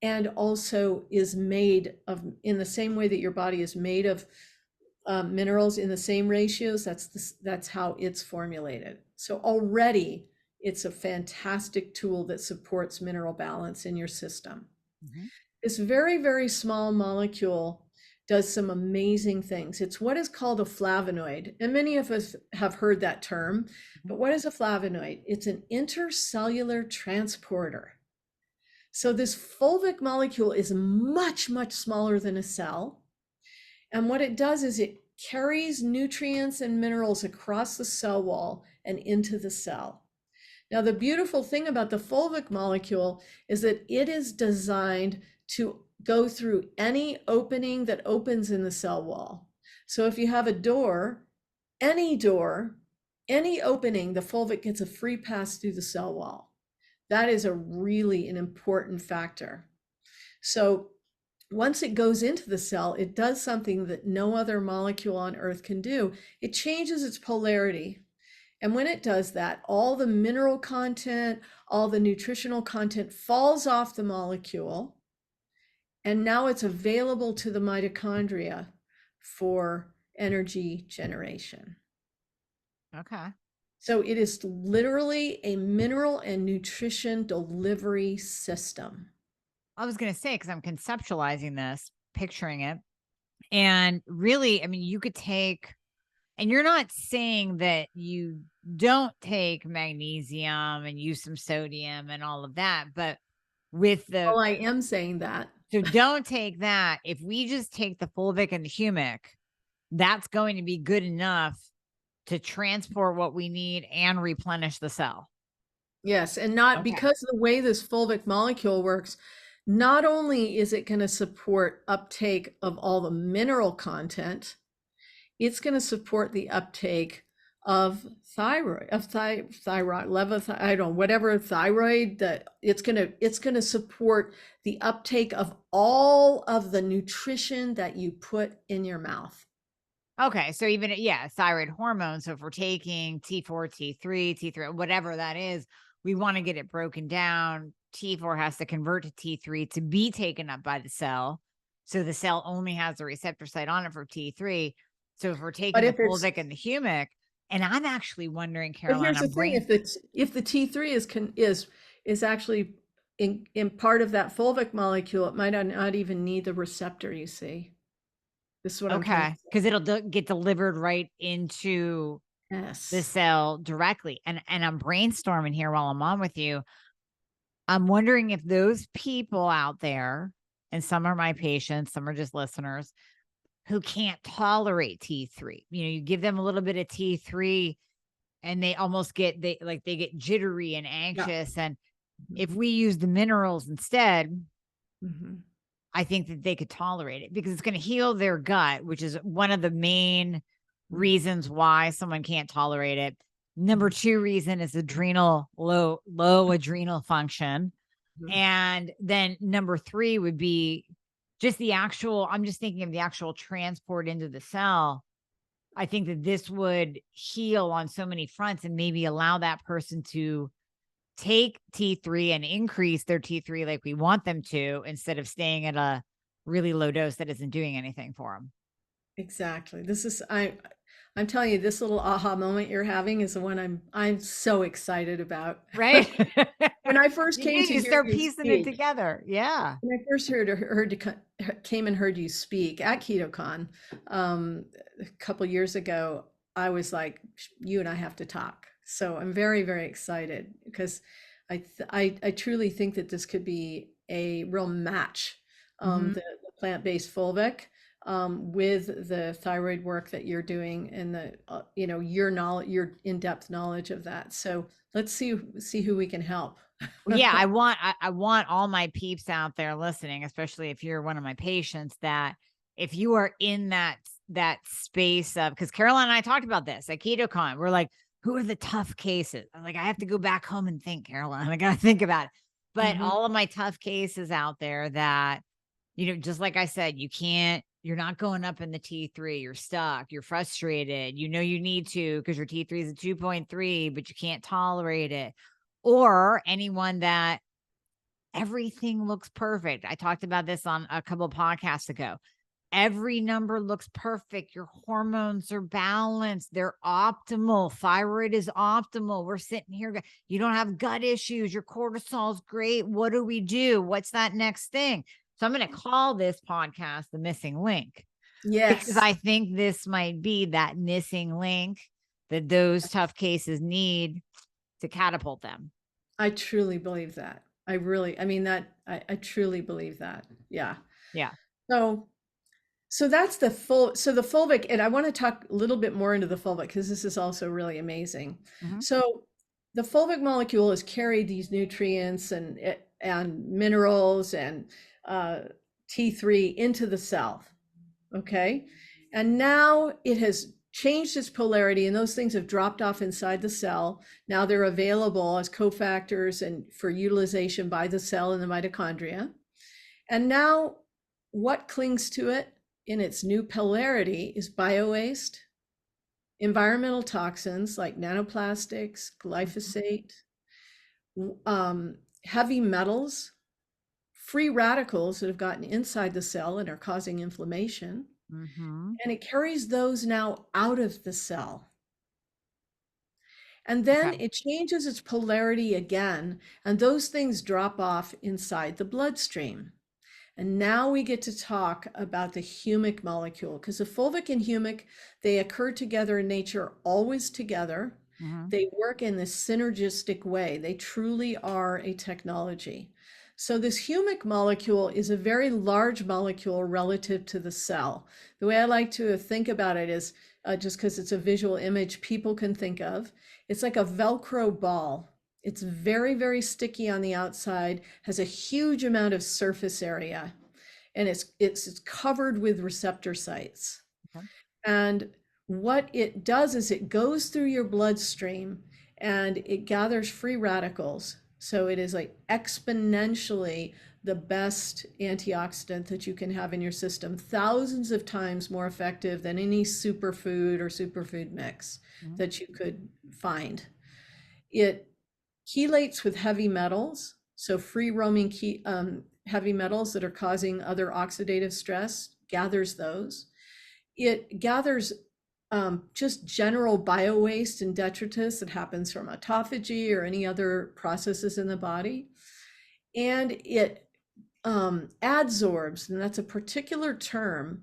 S2: and also is made of in the same way that your body is made of minerals in the same ratios. That's how it's formulated. So already it's a fantastic tool that supports mineral balance in your system.
S1: Mhm.
S2: This very, very small molecule does some amazing things. It's what is called a flavonoid. And many of us have heard that term, but what is a flavonoid? It's an intercellular transporter. So this fulvic molecule is much, much smaller than a cell. And what it does is it carries nutrients and minerals across the cell wall and into the cell. Now, the beautiful thing about the fulvic molecule is that it is designed to go through any opening that opens in the cell wall. So if you have a door, any opening, the fulvic gets a free pass through the cell wall. That is really an important factor. So once it goes into the cell, it does something that no other molecule on Earth can do. It changes its polarity. And when it does that, all the mineral content, all the nutritional content falls off the molecule. And now it's available to the mitochondria for energy generation.
S1: Okay.
S2: So it is literally a mineral and nutrition delivery system.
S1: I was going to say, because I'm conceptualizing this, picturing it. And really, I mean, you could take, and you're not saying that you don't take magnesium and use some sodium and all of that, but with the,
S2: Well, I am saying that.
S1: so don't take that. If we just take the fulvic and the humic, that's going to be good enough to transport what we need and replenish the cell.
S2: Yes, and not
S1: Okay.
S2: because of the way this fulvic molecule works, not only is it going to support uptake of all the mineral content, it's going to support the uptake of thyroid, I don't know, whatever thyroid, that it's going to support the uptake of all of the nutrition that you put in your mouth.
S1: Okay. So even, yeah, thyroid hormone. So if we're taking T4, T3, whatever that is, we want to get it broken down. T4 has to convert to T3 to be taken up by the cell. So the cell only has the receptor site on it for T3. So if we're
S2: But
S1: taking the
S2: if it's,
S1: fulvic and the humic, and I'm actually wondering,
S2: but
S1: Caroline,
S2: here's the
S1: I'm
S2: thing,
S1: brain
S2: if the T3 is actually in part of that fulvic molecule, it might not even need the receptor, you see. This is what I'm trying to
S1: okay,
S2: say.
S1: because it'll get delivered right into the
S2: Yes.
S1: cell directly. And I'm brainstorming here while I'm on with you. I'm wondering if those people out there, and some are my patients, some are just listeners, who can't tolerate T3. You give them a little bit of T3 and they almost they get jittery and
S2: Yeah.
S1: anxious. And if
S2: Mhm.
S1: we use the minerals instead,
S2: Mhm.
S1: I think that they could tolerate it because it's going to heal their gut, which is one of the main
S2: Mhm.
S1: reasons why someone can't tolerate it. Number
S2: Mhm.
S1: two reason is low adrenal function.
S2: Mhm.
S1: And then number three would be just I'm just thinking of the actual transport into the cell. I think that this would heal on so many fronts and maybe allow that person to take T3 and increase their T3 like we want them to, instead of staying at a really low dose that isn't doing anything for them.
S2: Exactly. I'm telling you, this little aha moment you're having is the one I'm so excited about.
S1: Right?
S2: When I first
S1: You
S2: came
S1: do,
S2: to
S1: you
S2: hear
S1: start
S2: you
S1: piecing it
S2: speak,
S1: together. Yeah.
S2: when I first came and heard you speak at KetoCon a couple years ago, I was like, you and I have to talk. So I'm very, very excited because I truly think that this could be a real match,
S1: Hmm.
S2: the plant-based fulvic with the thyroid work that you're doing and the your knowledge, your in-depth knowledge of that. So let's see who we can help.
S1: Well, yeah, I want all my peeps out there listening, especially if you're one of my patients, that if you are in that space of, because Caroline and I talked about this at KetoCon, we're like, who are the tough cases? I'm like, I have to go back home and think, Caroline. I gotta think about it. But
S2: Mhm.
S1: all of my tough cases out there that, just like I said, you're not going up in the T3, you're stuck, you're frustrated, you need to because your T3 is a 2.3, but you can't tolerate it. Or anyone that everything looks perfect. I talked about this on a couple of podcasts ago. Every number looks perfect. Your hormones are balanced. They're optimal. Thyroid is optimal. We're sitting here. You don't have gut issues. Your cortisol's great. What do we do? What's that next thing? So I'm going to call this podcast The Missing Link, because
S2: Yes.
S1: I think this might be that missing link that those tough cases need to catapult them.
S2: I truly believe that. I mean that I truly believe that. Yeah.
S1: Yeah.
S2: So that's so the fulvic, and I want to talk a little bit more into the fulvic because this is also really amazing.
S1: Mhm.
S2: So the fulvic molecule has carried these nutrients and minerals and uh, T3 into the cell. Okay. And now it has changed its polarity, and those things have dropped off inside the cell. Now they're available as cofactors and for utilization by the cell in the mitochondria. And now what clings to it in its new polarity is biowaste, environmental toxins like nanoplastics,
S1: Mhm.
S2: glyphosate, um, heavy metals, free radicals that have gotten inside the cell and are causing inflammation.
S1: Mhm.
S2: And it carries those now out of the cell. And
S1: Okay.
S2: then it changes its polarity again, and those things drop off inside the bloodstream. And now we get to talk about the humic molecule, because the fulvic and humic, they occur together in nature, always together.
S1: Mhm.
S2: They work in this synergistic way. They truly are a technology. So this humic molecule is a very large molecule relative to the cell. The way I like to think about it is just because it's a visual image people can think of, it's like a Velcro ball. It's very, very sticky on the outside, has a huge amount of surface area, and it's covered with receptor sites.
S1: Okay.
S2: And what it does is it goes through your bloodstream and it gathers free radicals. So it is like exponentially the best antioxidant that you can have in your system, thousands of times more effective than any superfood or superfood mix
S1: Mhm.
S2: that you could find. It chelates with heavy metals, so free roaming heavy metals that are causing other oxidative stress, gathers those. It gathers just general bio waste and detritus that happens from autophagy or any other processes in the body. And it adsorbs, and that's a particular term,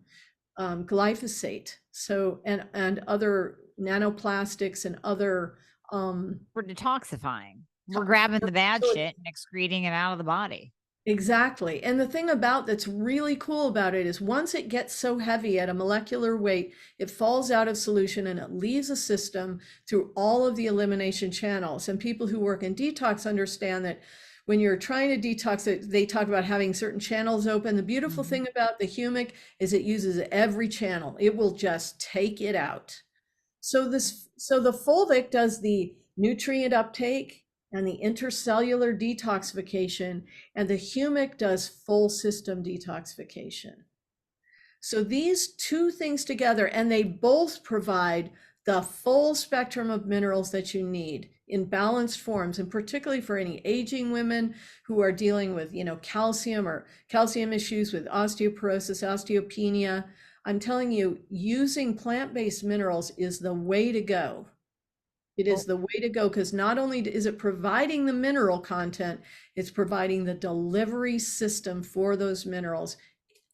S2: glyphosate. So, and other nanoplastics and other
S1: We're detoxifying. We're grabbing the bad shit and excreting it out of the body.
S2: Exactly. And the thing about that's really cool about it is once it gets so heavy at a molecular weight, it falls out of solution and it leaves the system through all of the elimination channels. And people who work in detox understand that when you're trying to detox it, they talk about having certain channels open. The beautiful thing about the humic is it uses every channel. It will just take it out. So the Fulvic does the nutrient uptake and the intercellular detoxification, and the humic does full system detoxification. So these two things together, and they both provide the full spectrum of minerals that you need in balanced forms, and particularly for any aging women who are dealing with, calcium or calcium issues with osteoporosis, osteopenia. I'm telling you, using plant-based minerals is the way to go. It is the way to go because not only is it providing the mineral content, it's providing the delivery system for those minerals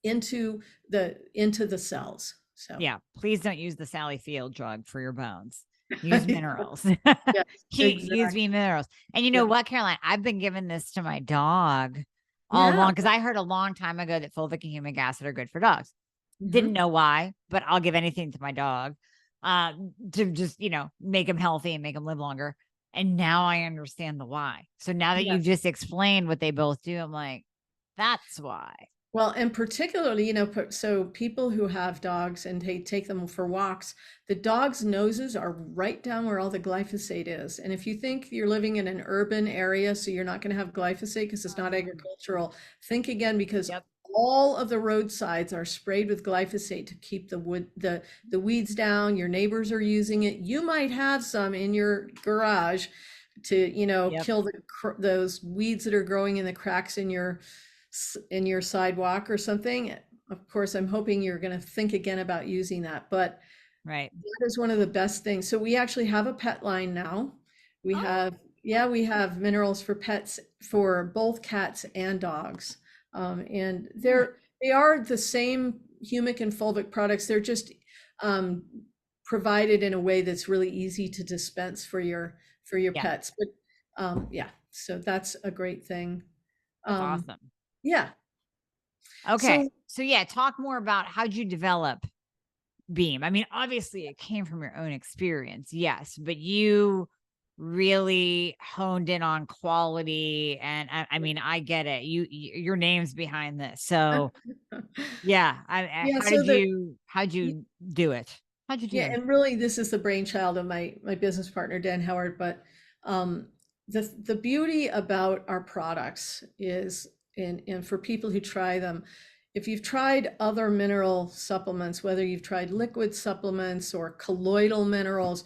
S2: into the cells. So
S1: yeah, please don't use the Sally Field drug for your bones. Use minerals.
S2: Yes,
S1: Use me minerals. And you know what, Caroline? I've been giving this to my dog all along because I heard a long time ago that fulvic and humic acid are good for dogs. Didn't know why, but I'll give anything to my dog to just, make him healthy and make him live longer. And now I understand the why. So now that you've just explained what they both do, I'm like, that's why.
S2: Well, and particularly, so people who have dogs and they take them for walks, the dogs' noses are right down where all the glyphosate is. And if you think you're living in an urban area, so you're not going to have glyphosate because it's not agricultural, think again because all of the roadsides are sprayed with glyphosate to keep the weeds down. Your neighbors are using it. You might have some in your garage to, kill those weeds that are growing in the cracks in your sidewalk or something. Of course, I'm hoping you're going to think again about using that, but
S1: right,
S2: that is one of the best things. So we actually have a pet line now. We have minerals for pets for both cats and dogs. And they are the same humic and fulvic products. They're just provided in a way that's really easy to dispense for your pets. But so that's a great thing.
S1: That's awesome.
S2: Yeah.
S1: Okay. So yeah, talk more about how'd you develop Beam? I mean, obviously it came from your own experience, yes, but you really honed in on quality. And I mean, I get it. Your name's behind this. So yeah. How'd you do it? How'd you do it?
S2: And really this is the brainchild of my business partner, Dan Howard. But the beauty about our products is, and for people who try them, if you've tried other mineral supplements, whether you've tried liquid supplements or colloidal minerals,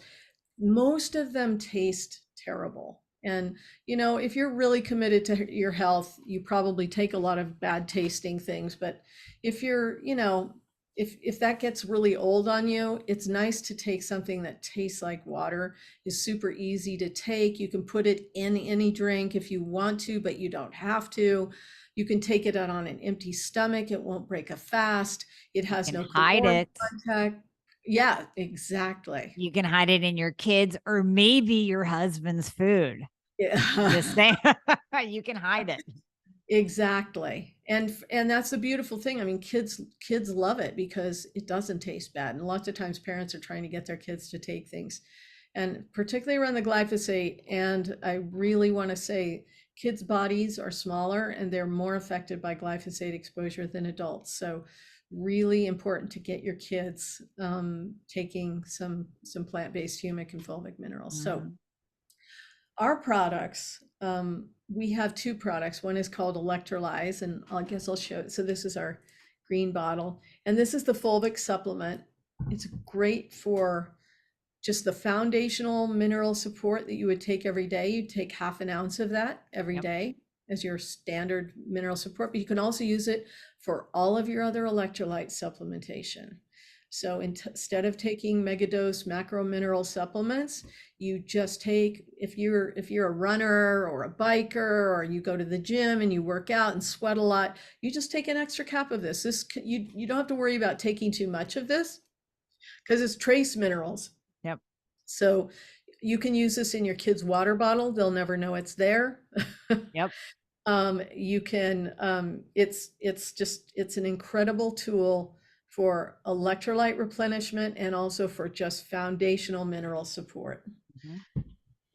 S2: most of them taste terrible. And, if you're really committed to your health, you probably take a lot of bad tasting things. But if you're, if that gets really old on you, it's nice to take something that tastes like water, is super easy to take. You can put it in any drink if you want to, but you don't have to. You can take it out on an empty stomach. It won't break a fast. It has no caloric contact. Yeah, exactly.
S1: You can hide it in your kids or maybe your husband's food.
S2: Yeah.
S1: Just saying, you can hide it.
S2: Exactly. And that's the beautiful thing. I mean, kids love it because it doesn't taste bad. And lots of times parents are trying to get their kids to take things, and particularly around the glyphosate. And I really want to say kids' bodies are smaller and they're more affected by glyphosate exposure than adults. So really important to get your kids taking some plant-based humic and fulvic minerals. So our products, we have two products. One is called Electrolytes, and I guess I'll show it. So this is our green bottle, and this is the fulvic supplement. It's great for just the foundational mineral support that you would take every day. You take half an ounce of that every day. as your standard mineral support, but you can also use it for all of your other electrolyte supplementation. So instead of taking megadose macro mineral supplements, you just take, if you're a runner or a biker, or you go to the gym and you work out and sweat a lot, you just take an extra cap of this. You don't have to worry about taking too much of this because it's trace minerals.
S1: Yep.
S2: So you can use this in your kid's water bottle. They'll never know it's there.
S1: Yep.
S2: You can, it's an incredible tool for electrolyte replenishment and also for just foundational mineral support.
S1: Mm-hmm.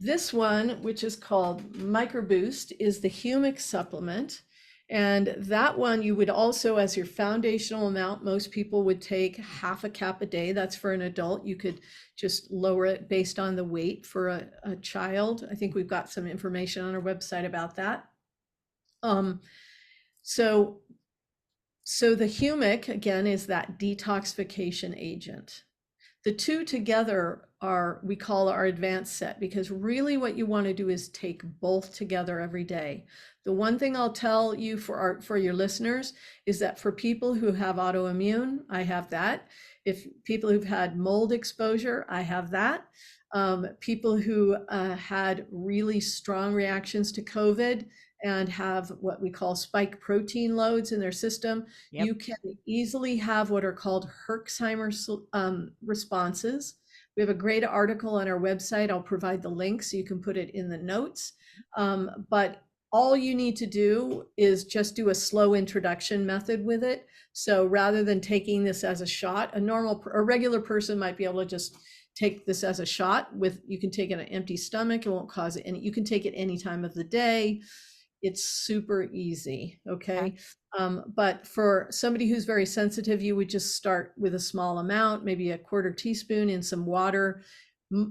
S2: This one, which is called MicroBoost, is the humic supplement. And that one you would also, as your foundational amount, most people would take half a cap a day. That's for an adult. You could just lower it based on the weight for a child. I think we've got some information on our website about that. So the humic, again, is that detoxification agent. The two together we call our advanced set, because really what you want to do is take both together every day. The one thing I'll tell you for your listeners is that for people who have autoimmune, I have that. If people who've had mold exposure, I have that. People who had really strong reactions to COVID and have what we call spike protein loads in their system,
S1: Yep.
S2: you can easily have what are called Herxheimer responses. We have a great article on our website. I'll provide the link so you can put it in the notes. But all you need to do is just do a slow introduction method with it. So rather than taking this as a shot, a regular person might be able to just take this as a shot you can take it on an empty stomach. It won't cause it any, you can take it any time of the day. It's super easy. Okay. But for somebody who's very sensitive, you would just start with a small amount, maybe a quarter teaspoon in some water.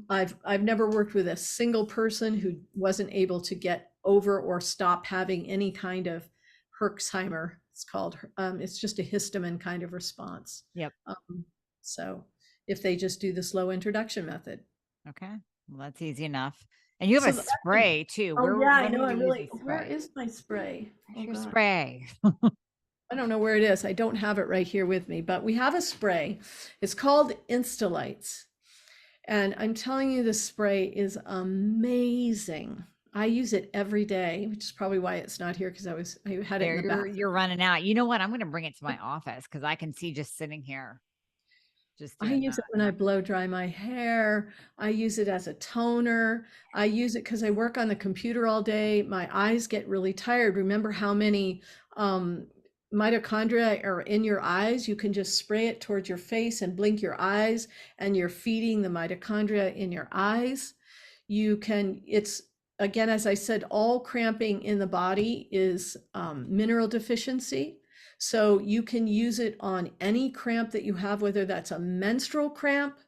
S2: I've never worked with a single person who wasn't able to get over or stop having any kind of Herxheimer. It's called, it's just a histamine kind of response.
S1: Yep.
S2: So if they just do the slow introduction method.
S1: Okay. Well, that's easy enough. And you have a spray too.
S2: Oh yeah, I know. Where is my spray?
S1: Where's your spray?
S2: I don't know where it is. I don't have it right here with me, but we have a spray. It's called Instalights. And I'm telling you, this spray is amazing. I use it every day, which is probably why it's not here, because I had it in the bathroom.
S1: You're running out. You know what? I'm going to bring it to my office because I can see just sitting here.
S2: I use it when I blow dry my hair. I use it as a toner. I use it because I work on the computer all day. My eyes get really tired. Remember how many mitochondria are in your eyes? You can just spray it towards your face and blink your eyes, and you're feeding the mitochondria in your eyes. It's, again, as I said, all cramping in the body is mineral deficiency. So you can use it on any cramp that you have, whether that's a menstrual cramp,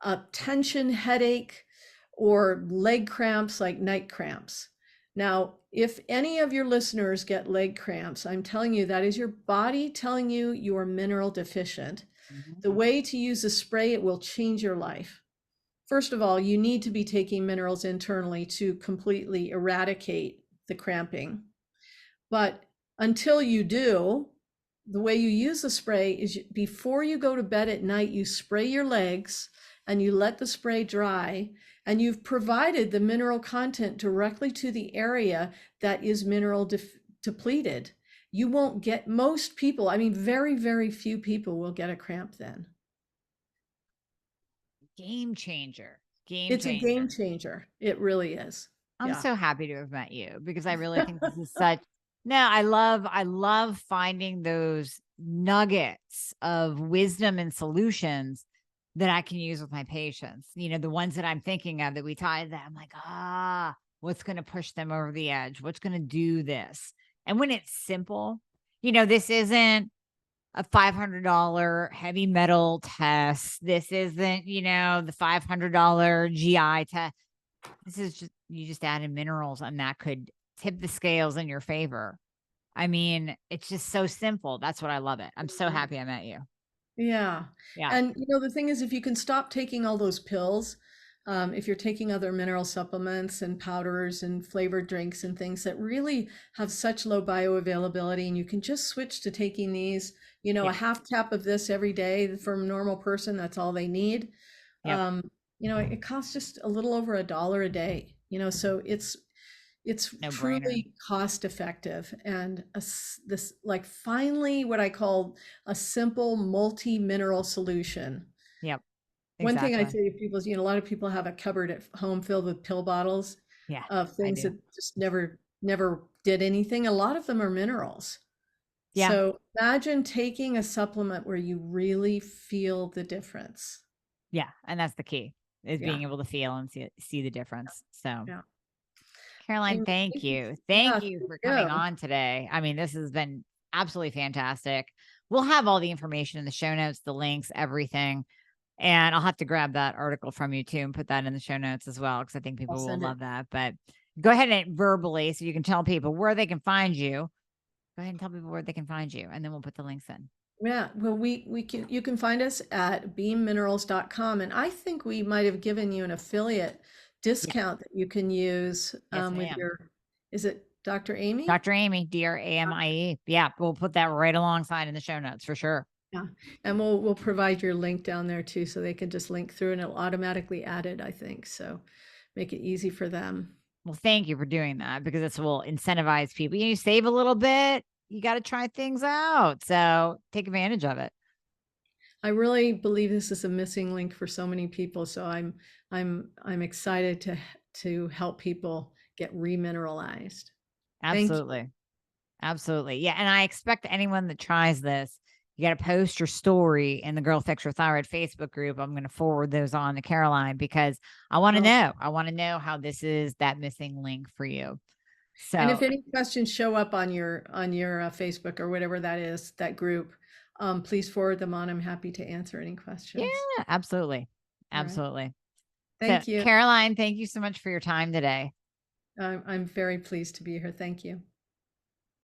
S2: a tension headache, or leg cramps like night cramps. Now, if any of your listeners get leg cramps, I'm telling you, that is your body telling you you are mineral deficient. Mm-hmm. The way to use the spray, it will change your life. First of all, you need to be taking minerals internally to completely eradicate the cramping. But until you do, the way you use the spray is before you go to bed at night, you spray your legs and you let the spray dry, and you've provided the mineral content directly to the area that is mineral depleted. You won't get, most people, I mean, very, very few people will get a cramp then.
S1: Game changer.
S2: It's a game changer. It really is.
S1: I'm so happy to have met you, because I really think this is such, no, I love finding those nuggets of wisdom and solutions that I can use with my patients. You know, the ones that I'm thinking of that we tied that I'm like, what's going to push them over the edge? What's going to do this? And when it's simple, you know, this isn't a $500 heavy metal test. This isn't, you know, the $500 GI test. This is just, you just add in minerals and that could tip the scales in your favor. I mean, it's just so simple. That's what I love it. I'm so happy I met you.
S2: Yeah. And you know, the thing is, if you can stop taking all those pills, If you're taking other mineral supplements and powders and flavored drinks and things that really have such low bioavailability, and you can just switch to taking these, a
S1: Yep.
S2: half cap of this every day for a normal person, that's all they need.
S1: Yep.
S2: It costs just a little over $1 a day, so it's
S1: No brainer.
S2: truly cost effective, and this, like, finally what I call a simple multi-mineral solution.
S1: Yep.
S2: One thing I
S1: Exactly.
S2: say to people is, a lot of people have a cupboard at home filled with pill bottles
S1: Yeah,
S2: of
S1: I
S2: things
S1: do.
S2: that just never did anything. A lot of them are minerals.
S1: Yeah.
S2: So imagine taking a supplement where you really feel the difference.
S1: Yeah. And that's the key, is
S2: Yeah,
S1: being able to feel and see the difference. So,
S2: yeah.
S1: Caroline,
S2: And
S1: thank
S2: thank you.
S1: you.
S2: Yeah,
S1: Thank you
S2: thank
S1: for coming
S2: you.
S1: on today. I mean, this has been absolutely fantastic. We'll have all the information in the show notes, the links, everything. And I'll have to grab that article from you too and put that in the show notes as well, because I think
S2: I'll
S1: people will
S2: send it.
S1: love that. But go ahead and verbally, so you can tell people where they can find you. Go ahead and tell people where they can find you, and then we'll put the links in.
S2: Yeah, well, we can you can find us at beamminerals.com, and I think we might have given you an affiliate
S1: Yeah.
S2: discount that you can use
S1: Yes,
S2: with
S1: ma'am.
S2: your, is it Dr. Amy?
S1: Dr. Amy, DRAMIE. Yeah, we'll put that right alongside in the show notes for sure.
S2: Yeah, and we'll provide your link down there too, so they can just link through and it'll automatically add it, I think. So make it easy for them.
S1: Well, thank you for doing that, because this will incentivize people. You save a little bit, you got to try things out. So take advantage of it.
S2: I really believe this is a missing link for so many people. So I'm excited to help people get remineralized. Thank you.
S1: Absolutely. Absolutely. Yeah. And I expect anyone that tries this, you got to post your story in the Girl Fix Your Thyroid Facebook group. I'm going to forward those on to Caroline, because I want to
S2: Oh,
S1: know. I want to know how this is that missing link for you.
S2: and if
S1: So,
S2: any questions show up on your Facebook or whatever that is, that group, please forward them on. I'm happy to answer any
S1: yeah,
S2: questions.
S1: absolutely.
S2: All right.
S1: Absolutely. So,
S2: Thank you.
S1: Caroline, thank you so much for your time today.
S2: I'm very pleased to be here. Thank you.